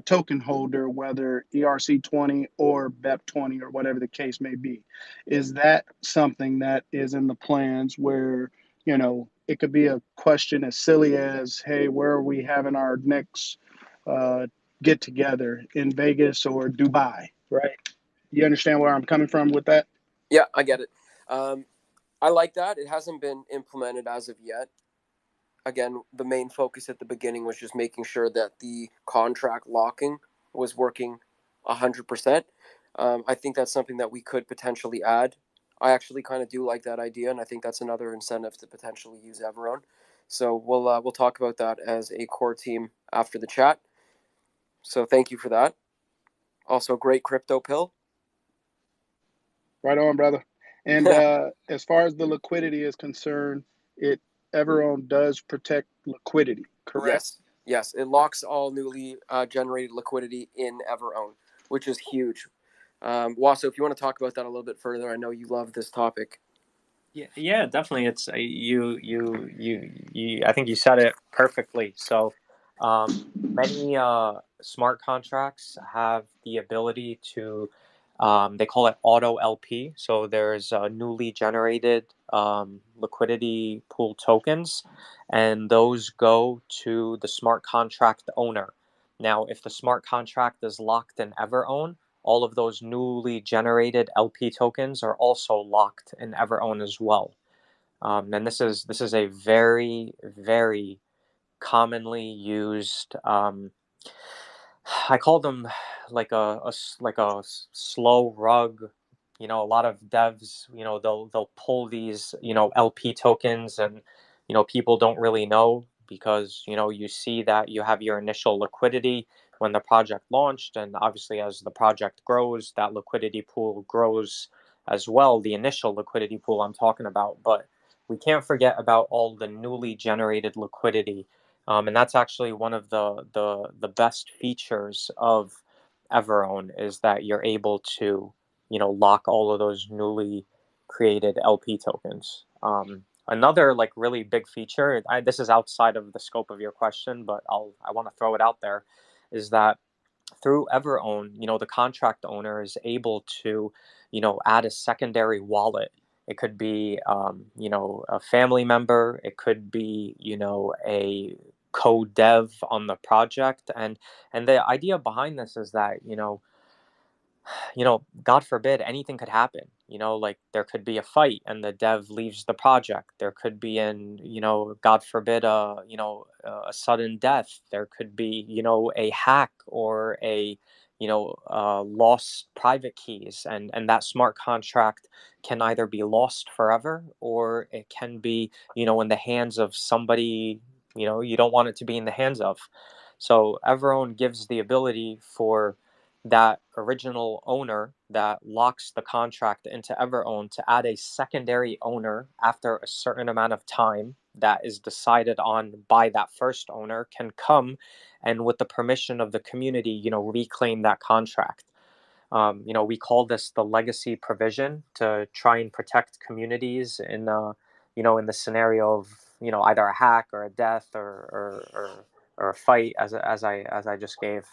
token holder, whether ERC20 or BEP20 or whatever the case may be. Is that something that is in the plans where, it could be a question as silly as, hey, where are we having our next get together, in Vegas or Dubai, right? You understand where I'm coming from with that? Yeah, I get it. I like that. It hasn't been implemented as of yet. Again, the main focus at the beginning was just making sure that the contract locking was working 100%. I think that's something that we could potentially add. I actually kind of do like that idea, and I think that's another incentive to potentially use Everone. So we'll talk about that as a core team after the chat. So thank you for that. Also, great crypto pill. Right on, brother. And as far as the liquidity is concerned, Everone does protect liquidity, correct? Yes. It locks all newly generated liquidity in Everone, which is huge. Waso, if you want to talk about that a little bit further, I know you love this topic. Yeah, definitely. It's you. I think you said it perfectly. So, many smart contracts have the ability to. They call it auto LP. So there's newly generated liquidity pool tokens, and those go to the smart contract owner. Now, if the smart contract is locked in Everone, all of those newly generated LP tokens are also locked in Everone as well. And this is a very, very commonly used. I call them like a slow rug. A lot of devs, they'll pull these, LP tokens, and people don't really know, because you see that you have your initial liquidity when the project launched, and obviously as the project grows, that liquidity pool grows as well, the initial liquidity pool I'm talking about. But we can't forget about all the newly generated liquidity. And that's actually one of the best features of Everone, is that you're able to lock all of those newly created LP tokens. Another like really big feature, this is outside of the scope of your question, but I want to throw it out there, is that through Everone, the contract owner is able to, add a secondary wallet. It could be, a family member. It could be, a co-dev on the project, and the idea behind this is that God forbid, anything could happen. Like there could be a fight and the dev leaves the project. There could be God forbid, a sudden death. There could be, a hack or a, lost private keys, and that smart contract can either be lost forever, or it can be, in the hands of somebody, you don't want it to be in the hands of. So Everone gives the ability for that original owner that locks the contract into Everone to add a secondary owner after a certain amount of time that is decided on by that first owner, can come and, with the permission of the community, reclaim that contract. We call this the legacy provision, to try and protect communities in in the scenario of either a hack or a death, or a fight, as I just gave.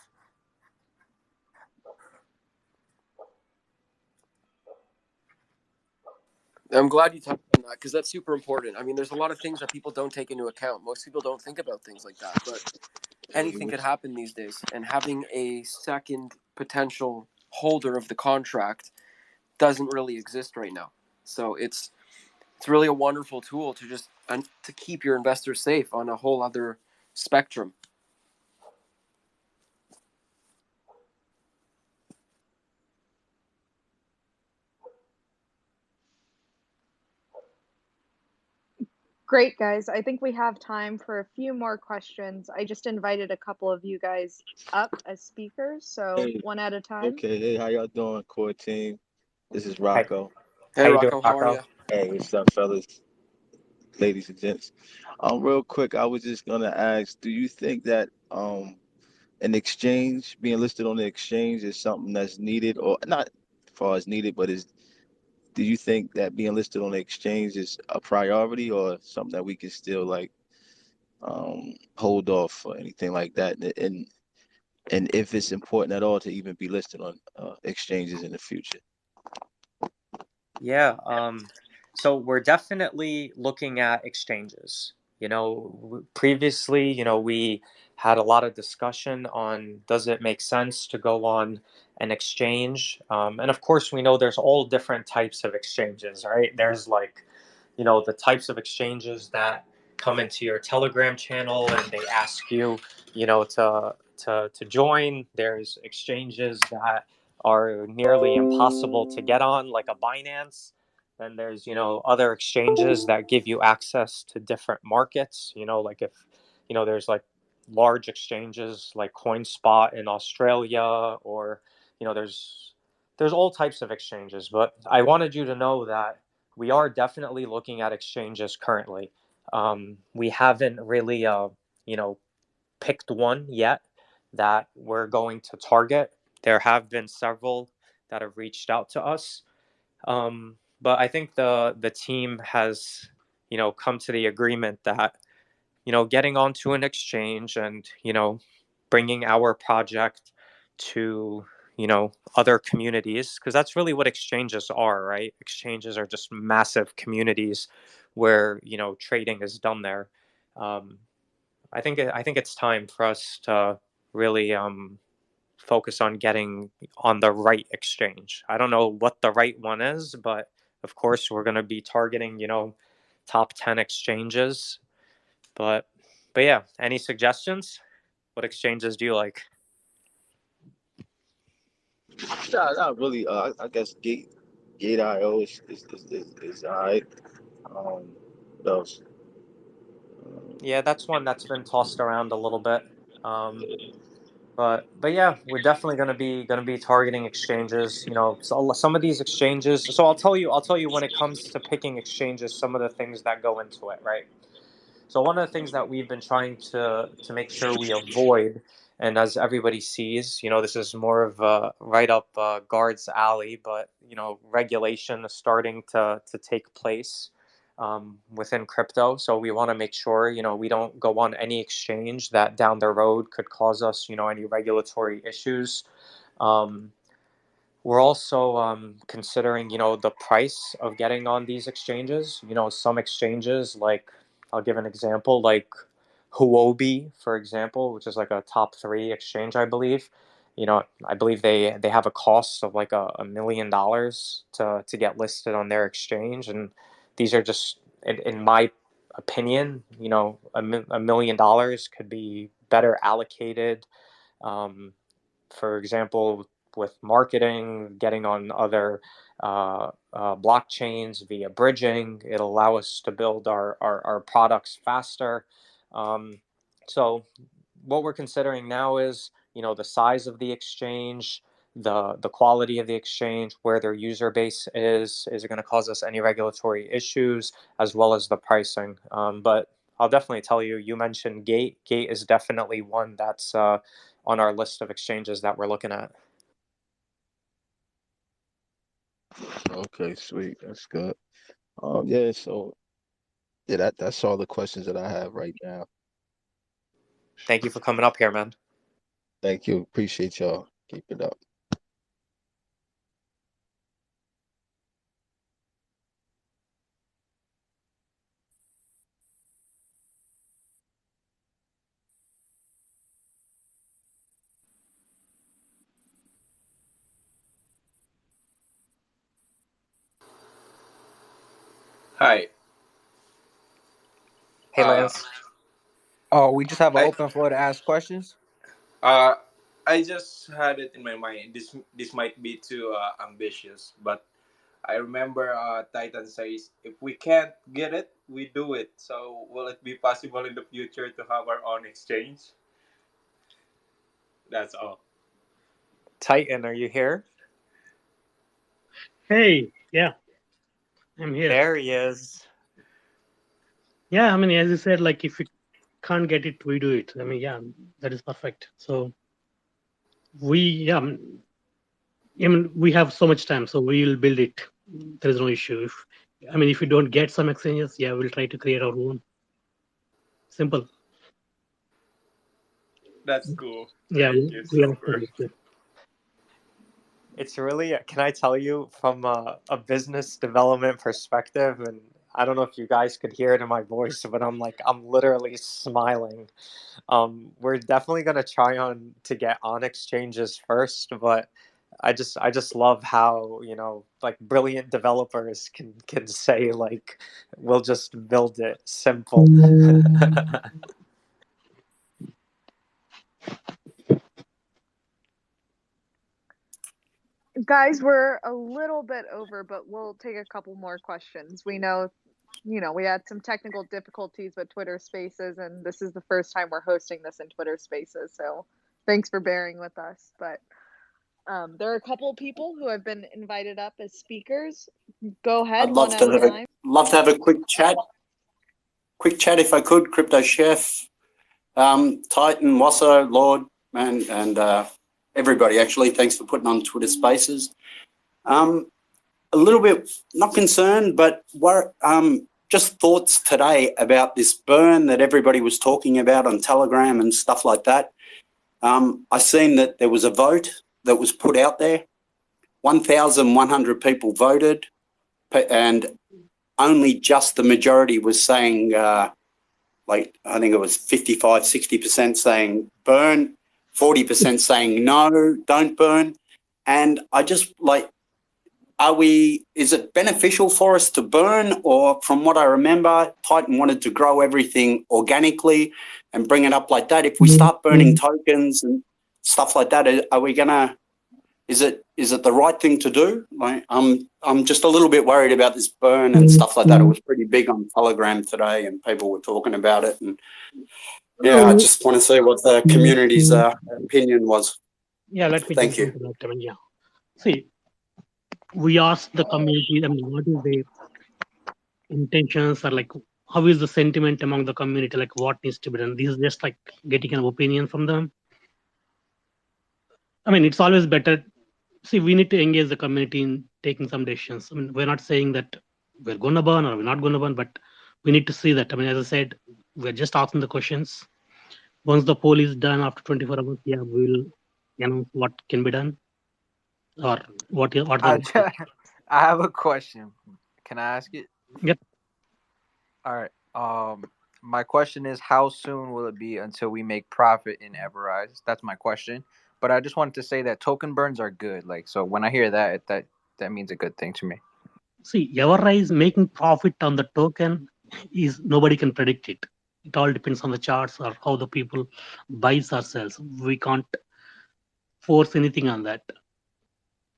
I'm glad you talked about that, because that's super important. I mean, there's a lot of things that people don't take into account. Most people don't think about things like that, but anything could happen these days. And having a second potential holder of the contract doesn't really exist right now. So it's really a wonderful tool to just to keep your investors safe on a whole other spectrum. Great, guys. I think we have time for a few more questions. I just invited a couple of you guys up as speakers, so Hey, one at a time. okay. Hey, how y'all doing, core team? This is Hey, Rocco. Hey, how you doing, Rocco, how are Rocco? you? Hey, what's up, fellas, ladies and gents? Real quick, I was just gonna ask, do you think that an exchange being listed on the exchange is something that's needed, or not as far as needed, but do you think that being listed on the exchange is a priority or something that we can still like hold off or anything like that? And if it's important at all to even be listed on exchanges in the future? Yeah, so we're definitely looking at exchanges. Previously, we had a lot of discussion on does it make sense to go on an exchange? And of course, we know there's all different types of exchanges, right? There's like, the types of exchanges that come into your Telegram channel and they ask you, to join. There's exchanges that are nearly impossible to get on, like a Binance. Then there's, other exchanges that give you access to different markets. Like if, there's like large exchanges like CoinSpot in Australia, or, there's all types of exchanges. But I wanted you to know that we are definitely looking at exchanges currently. We haven't really, picked one yet that we're going to target. There have been several that have reached out to us, but I think the team has, come to the agreement that, getting onto an exchange and, bringing our project to, other communities, because that's really what exchanges are, right? Exchanges are just massive communities where, trading is done there. Um, I think it's time for us to really focus on getting on the right exchange. I don't know what the right one is, but of course we're going to be targeting, top 10 exchanges. But yeah, any suggestions? What exchanges do you like? Not really. I guess Gate.io is all right. What else? Yeah, that's one that's been tossed around a little bit. Um, but yeah, we're definitely going to be targeting exchanges. So some of these exchanges. So I'll tell you when it comes to picking exchanges, some of the things that go into it, right? So one of the things that we've been trying to make sure we avoid, and as everybody sees, this is more of a right up guard's alley, but regulation is starting to take place within crypto. So we want to make sure we don't go on any exchange that down the road could cause us any regulatory issues. Um, we're also considering, the price of getting on these exchanges. Some exchanges, like I'll give an example, like Huobi, for example, which is like a top three exchange, I believe. I believe they have a cost of like $1 million to get listed on their exchange, and these are just, in my opinion, $1 million could be better allocated. Um, for example, with marketing, getting on other blockchains via bridging, it'll allow us to build our products faster. Um, so, what we're considering now is, the size of the exchange, the quality of the exchange, where their user base is it going to cause us any regulatory issues, as well as the pricing. But I'll definitely tell you. You mentioned Gate. Gate is definitely one that's on our list of exchanges that we're looking at. Okay, sweet. That's good. Yeah. So yeah, that's all the questions that I have right now. Thank you for coming up here, man. Thank you. Appreciate y'all. Keep it up. Hi. Hey, Uh, Lance. Oh, we just have an I open floor to ask questions. uh, I just had it in my mind. This might be too ambitious, but I remember Titan says if we can't get it, we do it. So will it be possible in the future to have our own exchange? That's all. Titan, are you here? Hey, yeah, I'm here. There he is. Yeah, I mean, as you said, like if we can't get it, we do it. I mean, yeah, that is perfect. So yeah, I mean, we have so much time, so we will build it. There is no issue. If we don't get some exchanges, yeah, we'll try to create our own. Simple. That's cool. Yeah, Thank you, we are. Silver. It's really, can I tell you, from a business development perspective, and I don't know if you guys could hear it in my voice, but I'm literally smiling. We're definitely gonna try to get on exchanges first, but I just love how, like, brilliant developers can say, like, we'll just build it simple. Guys, we're a little bit over, but we'll take a couple more questions. We know, we had some technical difficulties with Twitter Spaces, and this is the first time we're hosting this in Twitter Spaces, so thanks for bearing with us. But there are a couple of people who have been invited up as speakers. Go ahead, I'd love to have a quick chat. Quick chat if I could. Crypto Chef, Titan, Wasso, Lord, and everybody actually. Thanks for putting on Twitter Spaces. A little bit not concerned, but just thoughts today about this burn that everybody was talking about on Telegram and stuff like that. I seen that there was a vote that was put out there. 1,100 people voted, and only just the majority was saying, like, I think it was 55, 60% saying burn, 40% saying no, don't burn. And I just, like, is it beneficial for us to burn? Or from what I remember, Titan wanted to grow everything organically and bring it up like that. If we start burning tokens and stuff like that, are we gonna, is it the right thing to do? Like, I'm just a little bit worried about this burn and stuff like that. It was pretty big on Telegram today and people were talking about it. And yeah, I just want to see what the community's opinion was. Yeah, let me Thank you. Yeah. See, we asked the community, what is the intentions, or like how is the sentiment among the community, like what needs to be done. This is just like getting an opinion from them. It's always better. See, we need to engage the community in taking some decisions. We're not saying that we're going to burn or we're not going to burn, but we need to see that. As I said, we're just asking the questions. Once the poll is done after 24 hours, yeah, we'll what can be done, or what. I have a question. Can I ask it? Yep. All right. My question is, how soon will it be until we make profit in EverRise? That's my question. But I just wanted to say that token burns are good. Like, so when I hear that means a good thing to me. See, EverRise making profit on the token is, nobody can predict it. It all depends on the charts or how the people buys or sells. We can't force anything on that.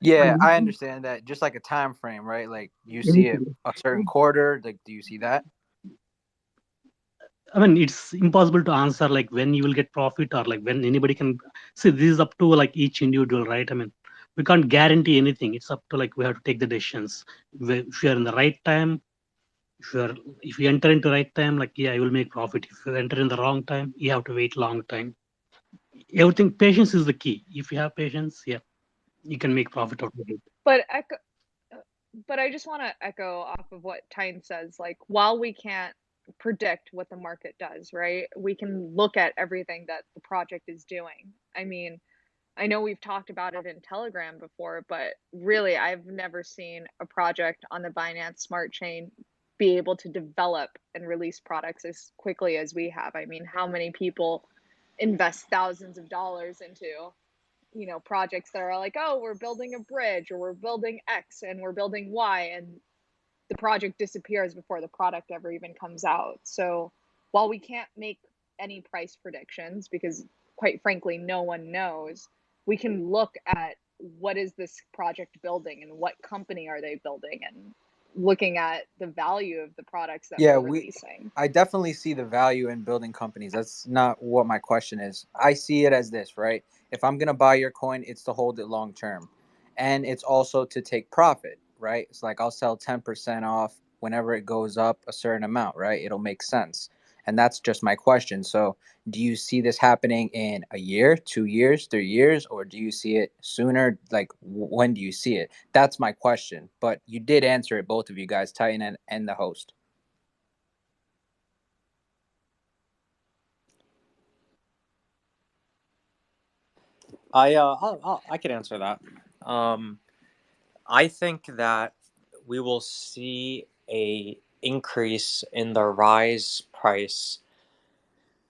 Yeah, I understand that. Just like a time frame, right? Like, you see it a certain quarter. Like, do you see that? It's impossible to answer like when you will get profit, or like when anybody can see. This is up to like each individual, right? We can't guarantee anything. It's up to, like, we have to take the decisions. If you're in the right time, if you enter into right time, like, yeah, you will make profit. If you enter in the wrong time, you have to wait long time. Everything, patience is the key. If you have patience, yeah, you can make profit out of it. But I just want to echo off of what Tyne says. Like, while we can't predict what the market does, right, we can look at everything that the project is doing. I know we've talked about it in Telegram before, but really, I've never seen a project on the Binance Smart Chain be able to develop and release products as quickly as we have. How many people invest thousands of dollars into, projects that are like, oh, we're building a bridge, or we're building X and we're building Y, and the project disappears before the product ever even comes out. So while we can't make any price predictions, because quite frankly, no one knows, we can look at what is this project building and what company are they building, and looking at the value of the products that Yeah, we're releasing. I definitely see the value in building companies. That's not what my question is. I see it as this, right? If I'm gonna buy your coin, it's to hold it long term, and it's also to take profit, right? It's like I'll sell 10% off whenever it goes up a certain amount, right? It'll make sense, and that's just my question. So, do you see this happening in a year, 2 years, 3 years, or do you see it sooner? Like, when do you see it? That's my question. But you did answer it, both of you guys, Titan and the host. I could answer that. I think that we will see a increase in the rise price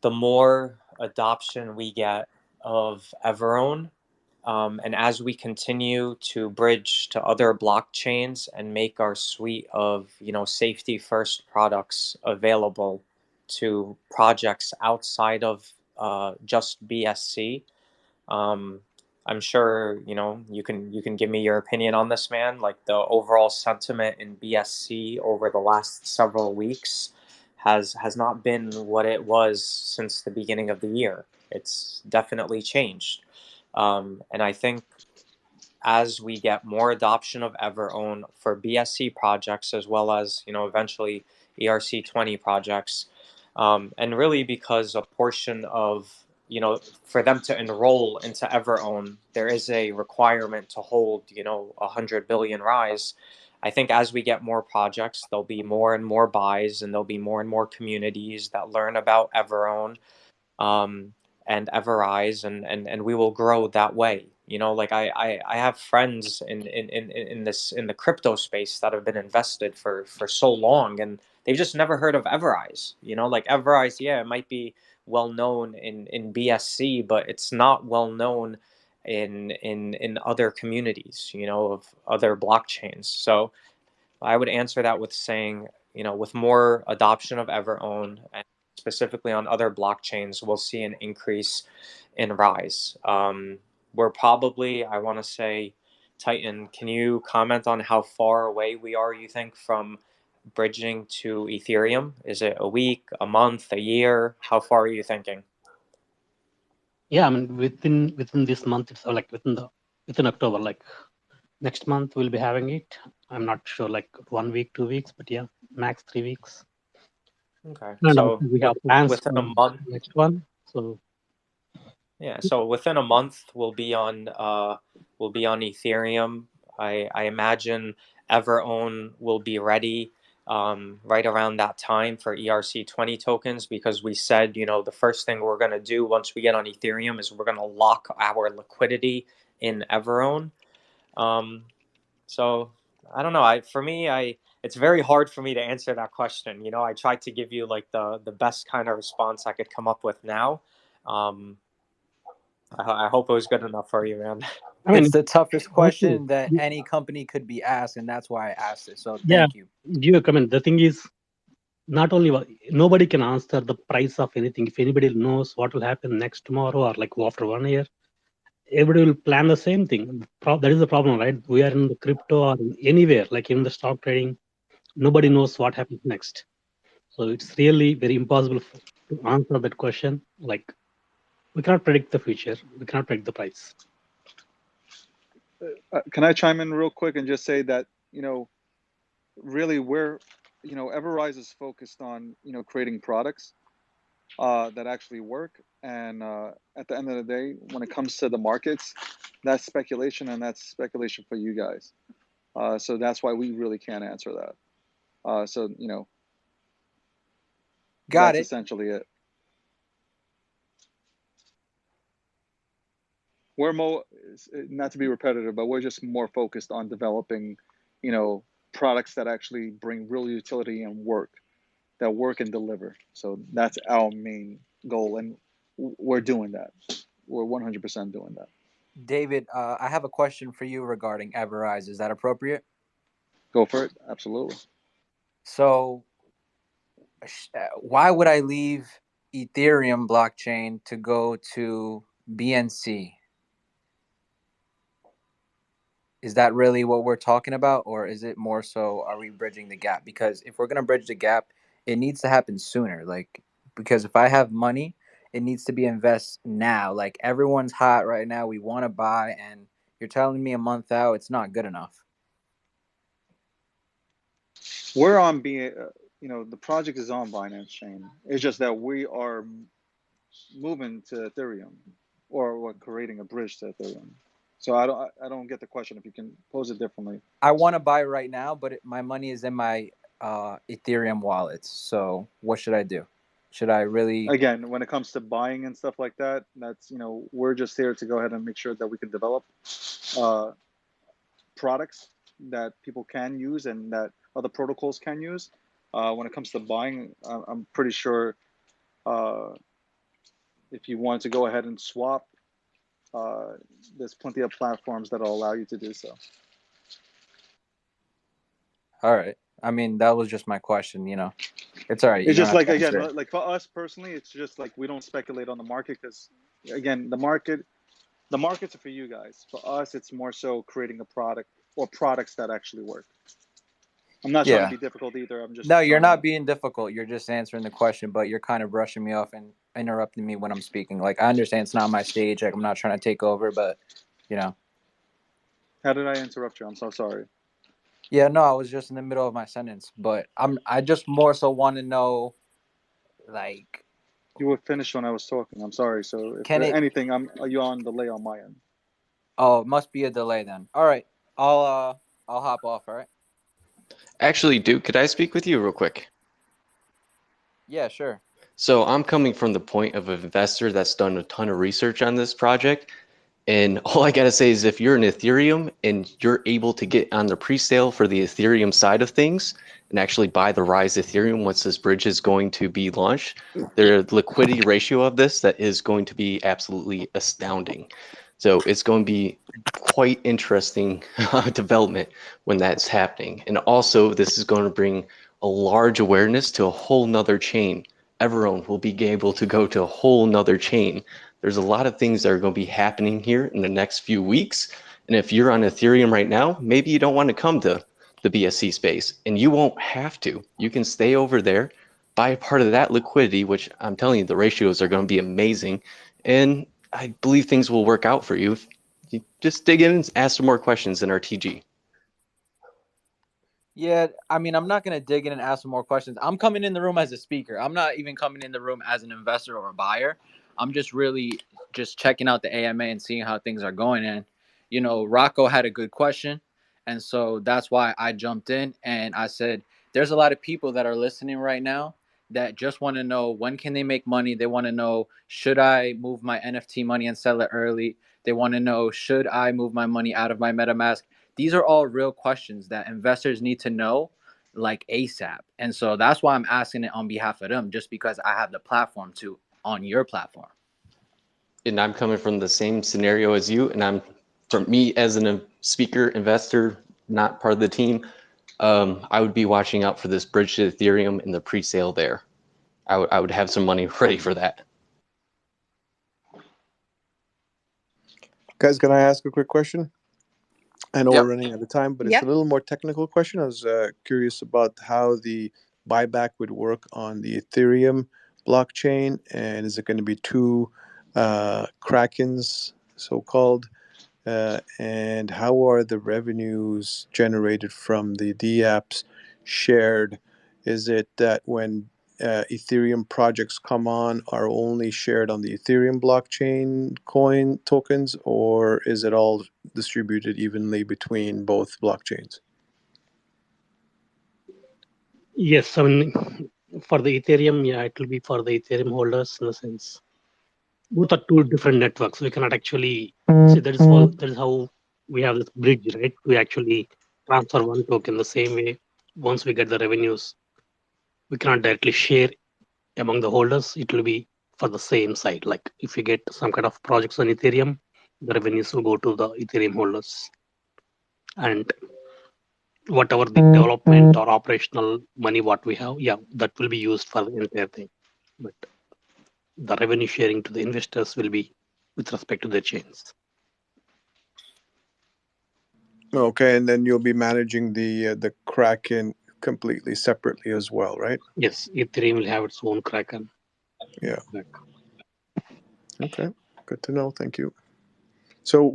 the more adoption we get of Everone. And as we continue to bridge to other blockchains and make our suite of, safety first products available to projects outside of just BSC. I'm sure you can give me your opinion on this, man. Like, the overall sentiment in BSC over the last several weeks has not been what it was since the beginning of the year. It's definitely changed, and I think as we get more adoption of Everone for BSC projects, as well as eventually ERC20 projects, and really because a portion of for them to enroll into Everone, there is a requirement to hold 100 billion rise. I think as we get more projects, there'll be more and more buys, and there'll be more and more communities that learn about Everone, and EverRise, and we will grow that way. Like, I have friends in the crypto space that have been invested for so long, and they've just never heard of EverRise. Like, EverRise, yeah, it might be well known in BSC, but it's not well known in other communities, of other blockchains. So I would answer that with saying, with more adoption of Everone, and specifically on other blockchains, we'll see an increase in rise. We're probably, I want to say, Titan, can you comment on how far away we are, you think, from bridging to Ethereum? Is it a week, a month, a year? How far are you thinking? Yeah, I mean, within this month, it's like within October, like next month we'll be having it. I'm not sure, like 1 week, 2 weeks, but yeah, max 3 weeks. Okay, And so we have plans within for a month. next one. So Yeah, so within a month we'll be on Ethereum. I imagine Everone will be ready right around that time for ERC20 tokens, because we said, the first thing we're going to do once we get on Ethereum is we're going to lock our liquidity in Everone. So I don't know. It's very hard for me to answer that question. I tried to give you like the best kind of response I could come up with now. I hope it was good enough for you, man. I mean, It's the toughest okay, question that any company could be asked, and that's why I asked it. So yeah, thank you. I mean, the thing is, not only nobody can answer the price of anything. If anybody knows what will happen next tomorrow or like after 1 year, everybody will plan the same thing. That is the problem, right? We are in the crypto or anywhere, like in the stock trading, nobody knows what happens next. So it's really very impossible to answer that question. Like, we cannot predict the future. We cannot predict the price. Can I chime in real quick and just say that, really EverRise is focused on, creating products that actually work. And at the end of the day, when it comes to the markets, that's speculation, and that's speculation for you guys. So that's why we really can't answer that. So, Got that's it. essentially it. We're not to be repetitive, but we're just more focused on developing, products that actually bring real utility and that work and deliver. So that's our main goal, and we're doing that. We're 100% doing that. David, I have a question for you regarding EverRise. Is that appropriate? Go for it. Absolutely. So, why would I leave Ethereum blockchain to go to BNC? Is that really what we're talking about, or is it more so are we bridging the gap? Because if we're gonna bridge the gap, it needs to happen sooner. Like, because if I have money, it needs to be invested now. Like, everyone's hot right now. We want to buy, and you're telling me a month out, it's not good enough. We're on being, the project is on Binance Chain. It's just that we are moving to Ethereum, or we're creating a bridge to Ethereum. So I don't get the question. If you can pose it differently. I want to buy right now, but my money is in my Ethereum wallets. So what should I do? Should I really? Again, when it comes to buying and stuff like that, that's, we're just here to go ahead and make sure that we can develop products that people can use and that other protocols can use. When it comes to buying, I'm pretty sure if you want to go ahead and swap, there's plenty of platforms that will allow you to do so. All right. I mean, that was just my question, It's all right. It's just like, again, like for us personally, it's just like we don't speculate on the market because, again, the markets are for you guys. For us, it's more so creating a product or products that actually work. I'm not trying to be difficult either. I'm just No, you're not being difficult. You're just answering the question, but you're kind of brushing me off and interrupting me when I'm speaking. Like, I understand it's not my stage. Like, I'm not trying to take over, but How did I interrupt you? I'm so sorry. Yeah, no, I was just in the middle of my sentence, but I just more so want to know, like. You were finished when I was talking. I'm sorry. So if anything, you're on delay on my end. Oh, it must be a delay then. All right, I'll hop off. All right. Actually, Duke, could I speak with you real quick? Yeah, sure. So I'm coming from the point of an investor that's done a ton of research on this project. And all I got to say is if you're in Ethereum and you're able to get on the pre-sale for the Ethereum side of things and actually buy the Rise Ethereum once this bridge is going to be launched, the liquidity ratio of this that is going to be absolutely astounding. So it's going to be quite interesting development when that's happening. And also this is going to bring a large awareness to a whole nother chain. Everone will be able to go to a whole nother chain. There's a lot of things that are going to be happening here in the next few weeks. And if you're on Ethereum right now, maybe you don't want to come to the BSC space, and you won't have to. You can stay over there, buy a part of that liquidity, which I'm telling you, the ratios are going to be amazing. And I believe things will work out for you. You just dig in and ask some more questions in our TG. Yeah, I mean, I'm not going to dig in and ask some more questions. I'm coming in the room as a speaker. I'm not even coming in the room as an investor or a buyer. I'm just really just checking out the AMA and seeing how things are going. And, Rocco had a good question. And so that's why I jumped in and I said, there's a lot of people that are listening right now that just want to know when can they make money. They want to know, should I move my NFT money and sell it early? They want to know, should I move my money out of my MetaMask? These are all real questions that investors need to know, like ASAP. And so that's why I'm asking it on behalf of them, just because I have the platform to on your platform. And I'm coming from the same scenario as you. And for me as a speaker, investor, not part of the team, I would be watching out for this bridge to Ethereum and the pre-sale there. I would have some money ready for that. Guys, can I ask a quick question? I know we're running out of time, but it's a little more technical question. I was curious about how the buyback would work on the Ethereum blockchain, and is it going to be two Krakens, so-called, and how are the revenues generated from the dApps shared? Is it that when Ethereum projects come on are only shared on the Ethereum blockchain coin tokens, or is it all distributed evenly between both blockchains? Yes, I mean, for the Ethereum, it will be for the Ethereum holders in the sense both are two different networks. We cannot actually see that is how we have this bridge, right? We actually transfer one token the same way. Once we get the revenues, we cannot directly share among the holders. It will be for the same site. Like if you get some kind of projects on Ethereum, the revenues will go to the Ethereum holders. And whatever the development or operational money what we have, that will be used for the entire thing. But the revenue sharing to the investors will be with respect to their chains. Okay, and then you'll be managing the Kraken completely separately as well, right? Yes, Ethereum will have its own Kraken. Yeah. Okay, good to know. Thank you. So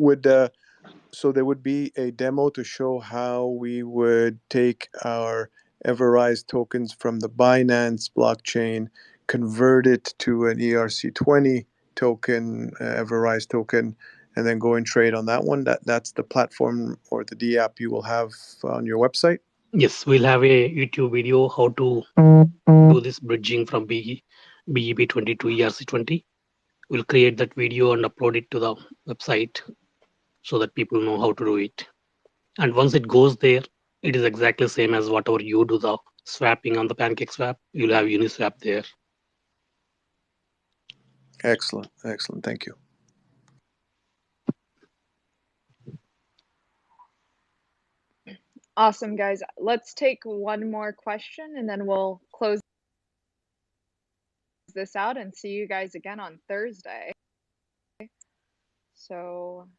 so there would be a demo to show how we would take our EverRise tokens from the Binance blockchain, convert it to an ERC20 token, EverRise token, and then go and trade on that one. That's the platform or the D app you will have on your website. Yes, we'll have a YouTube video how to do this bridging from BEP20 to ERC20. We'll create that video and upload it to the website so that people know how to do it. And once it goes there, it is exactly the same as whatever you do the swapping on the Pancake Swap. You'll have Uniswap there. Excellent, excellent. Thank you. Awesome, guys. Let's take one more question and then we'll close this out and see you guys again on Thursday. So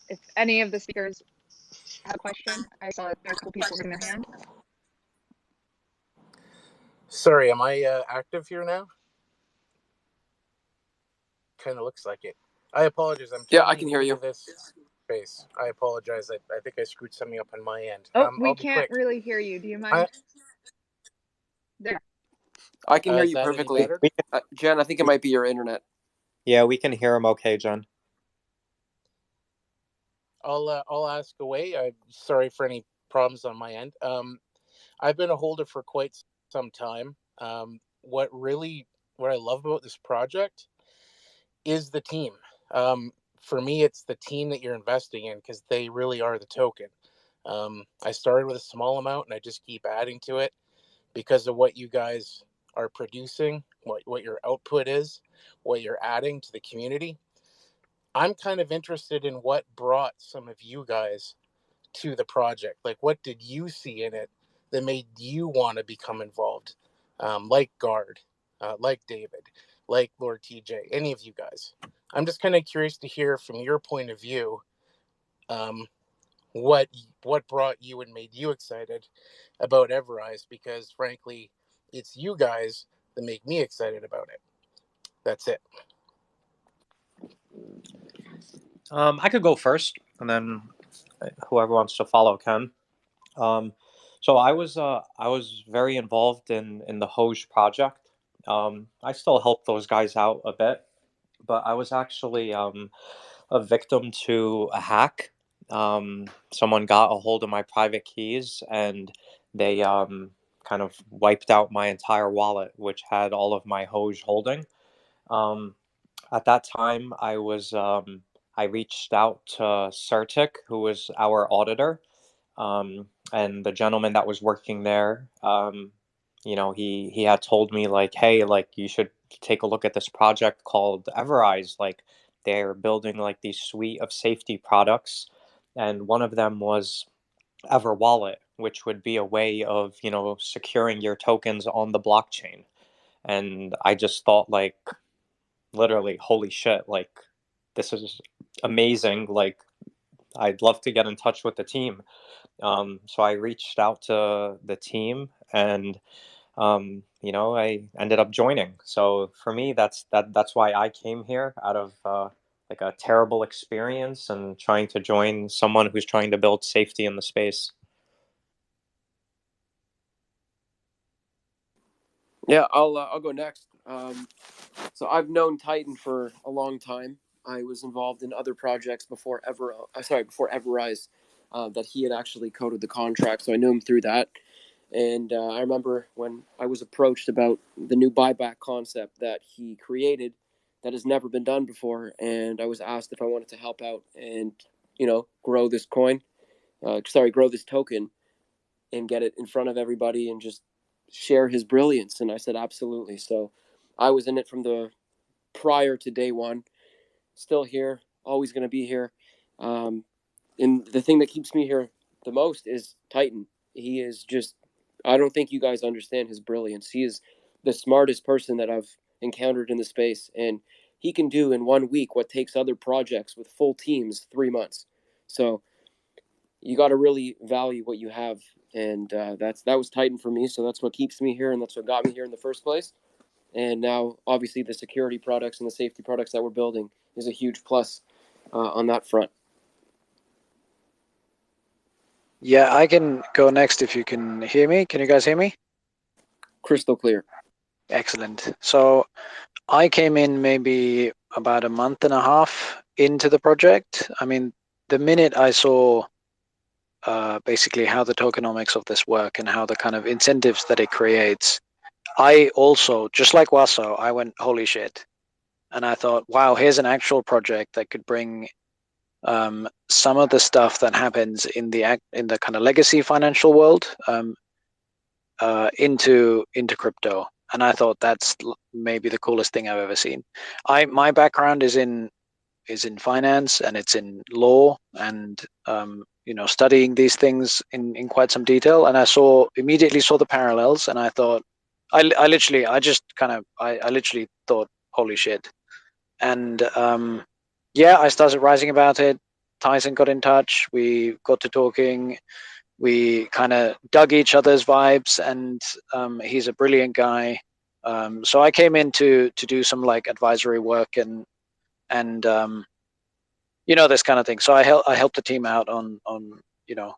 if any of the speakers have a question, I saw there's a couple people raising their hand. Sorry, am I active here now? Kind of looks like it. I apologize. I'm Yeah, I can hear you. this space. I apologize. I think I screwed something up on my end. Oh, we I'll be can't quick. really hear you. Do you mind? There. I can hear Is you that any perfectly. better? Jen, I think it might be your internet. Yeah, we can hear him okay, John. I'll ask away. I'm sorry for any problems on my end. I've been a holder for quite some time. What I love about this project is the team. For me, it's the team that you're investing in because they really are the token. I started with a small amount and I just keep adding to it because of what you guys are producing, what your output is, what you're adding to the community. I'm kind of interested in what brought some of you guys to the project. Like, what did you see in it that made you want to become involved? Like Guard, like David, like Lord TJ, any of you guys. I'm just kind of curious to hear from your point of view what brought you and made you excited about EverRise, because frankly, it's you guys that make me excited about it. That's it. I could go first, and then whoever wants to follow can. So I was very involved in the Hoj project. I still help those guys out a bit, but I was actually a victim to a hack. Someone got a hold of my private keys and they kind of wiped out my entire wallet, which had all of my Hoj holding. At that time, I reached out to Certic, who was our auditor, and the gentleman that was working there. He had told me like, hey, like you should take a look at this project called EverRise. Like they're building like these suite of safety products, and one of them was EverWallet, which would be a way of securing your tokens on the blockchain. And I just thought like literally, holy shit, like this is amazing. Like I'd love to get in touch with the team. So I reached out to the team and I ended up joining. So for me, that's why I came here out of like a terrible experience and trying to join someone who's trying to build safety in the space. Yeah, I'll go next. So I've known Titan for a long time. I was involved in other projects before EverRise, that he had actually coded the contract. So I knew him through that. And I remember when I was approached about the new buyback concept that he created that has never been done before. And I was asked if I wanted to help out and, grow this grow this token and get it in front of everybody and just share his brilliance. And I said, absolutely. So I was in it from the prior to day one, still here, always going to be here. And the thing that keeps me here the most is Titan. he is just, I don't think you guys understand his brilliance. He is the smartest person that I've encountered in the space, and he can do in 1 week what takes other projects with full teams 3 months. So you got to really value what you have, and that was Titan for me. So that's what keeps me here, and that's what got me here in the first place. And now, obviously, the security products and the safety products that we're building is a huge plus on that front. Yeah, I can go next if you can hear me. Can you guys hear me? Crystal clear. Excellent. So I came in maybe about a month and a half into the project. I mean, the minute I saw basically how the tokenomics of this work and how the kind of incentives that it creates, I also, just like Waso, I went, holy shit. And I thought, wow, here's an actual project that could bring some of the stuff that happens in the kind of legacy financial world into crypto. And I thought that's maybe the coolest thing I've ever seen. My background is in finance, and it's in law, and studying these things in quite some detail. And I immediately saw the parallels, and I thought, I literally thought, holy shit. And yeah, I started writing about it. Tyson got in touch. We got to talking. We kind of dug each other's vibes, and he's a brilliant guy. So I came in to do some like advisory work and this kind of thing. So I helped the team out on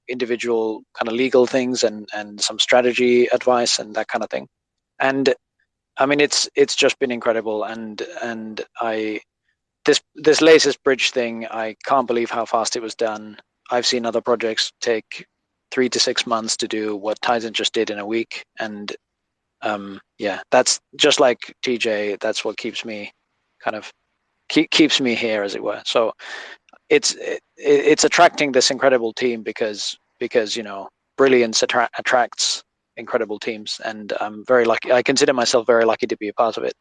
individual kind of legal things and some strategy advice and that kind of thing. And I mean, it's just been incredible. And this latest bridge thing, I can't believe how fast it was done. I've seen other projects take 3 to 6 months to do what Titan just did in a week. And yeah, that's just like TJ. That's what keeps me kind of keeps me here, as it were. So it's attracting this incredible team because brilliance attracts incredible teams, and I'm very lucky. I consider myself very lucky to be a part of it.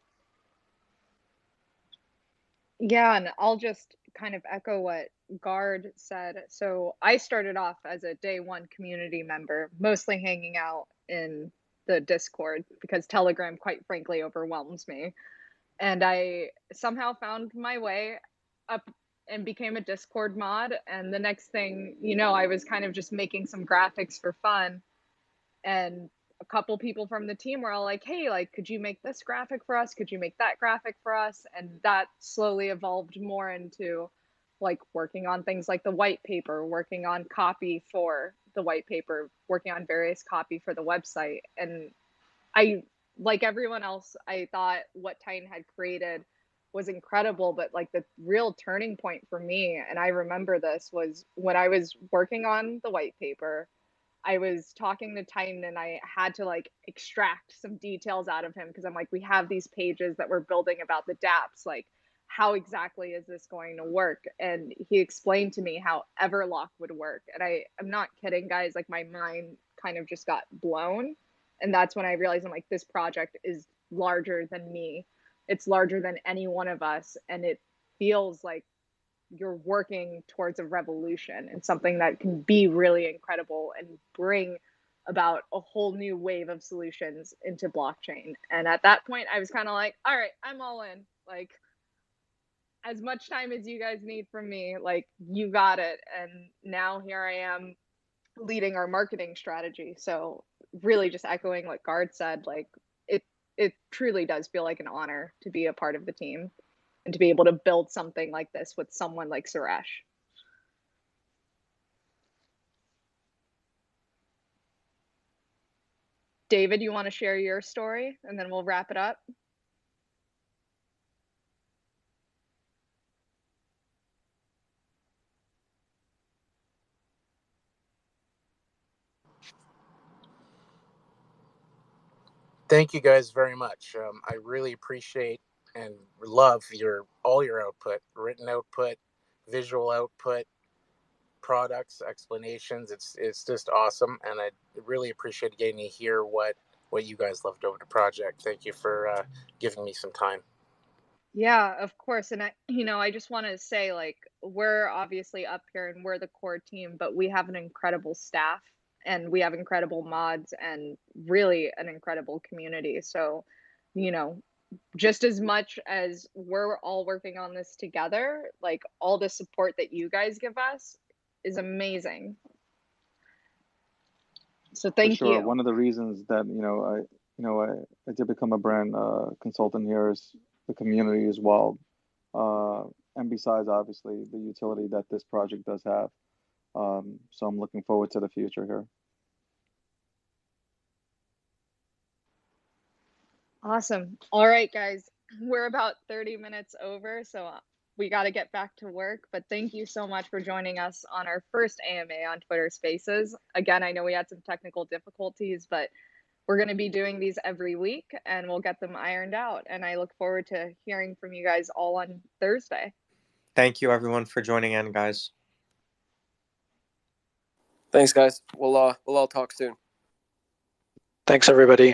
Yeah, and I'll just kind of echo what Guard said. So I started off as a day one community member, mostly hanging out in the Discord because Telegram, quite frankly, overwhelms me. And I somehow found my way up and became a Discord mod. And the next thing you know, I was kind of just making some graphics for fun. And a couple people from the team were all like, hey, like, could you make this graphic for us? Could you make that graphic for us? And that slowly evolved more into like working on things like the white paper, working on copy for the white paper, working on various copy for the website. And I, like everyone else, I thought what Titan had created was incredible, but like the real turning point for me, and I remember this, was when I was working on the white paper. I was talking to Titan and I had to like extract some details out of him because I'm like, we have these pages that we're building about the dApps. Like, how exactly is this going to work? And he explained to me how Everlock would work. And I'm not kidding, guys. Like, my mind kind of just got blown. And that's when I realized I'm like, this project is larger than me. It's larger than any one of us. And it feels like you're working towards a revolution and something that can be really incredible and bring about a whole new wave of solutions into blockchain. And at that point, I was kind of like, all right, I'm all in. Like, as much time as you guys need from me, like, you got it. And now here I am leading our marketing strategy. So really just echoing what Guard said, like, it truly does feel like an honor to be a part of the team and to be able to build something like this with someone like Suresh. David, you want to share your story and then we'll wrap it up? Thank you guys very much. I really appreciate and love all your output, written output, visual output, products, explanations. It's just awesome, and I really appreciate getting to hear what you guys loved over the project. Thank you for giving me some time. Yeah, of course. And I just want to say, like, we're obviously up here and we're the core team, but we have an incredible staff and we have incredible mods and really an incredible community. So, you know, just as much as we're all working on this together, like all the support that you guys give us is amazing. So thank For sure. you. One of the reasons that I did become a brand consultant here is the community as well, and besides obviously the utility that this project does have. So I'm looking forward to the future here. Awesome. All right, guys, we're about 30 minutes over, so we got to get back to work. But thank you so much for joining us on our first AMA on Twitter Spaces. Again, I know we had some technical difficulties, but we're going to be doing these every week and we'll get them ironed out. And I look forward to hearing from you guys all on Thursday. Thank you, everyone, for joining in, guys. Thanks, guys. We'll all talk soon. Thanks, everybody.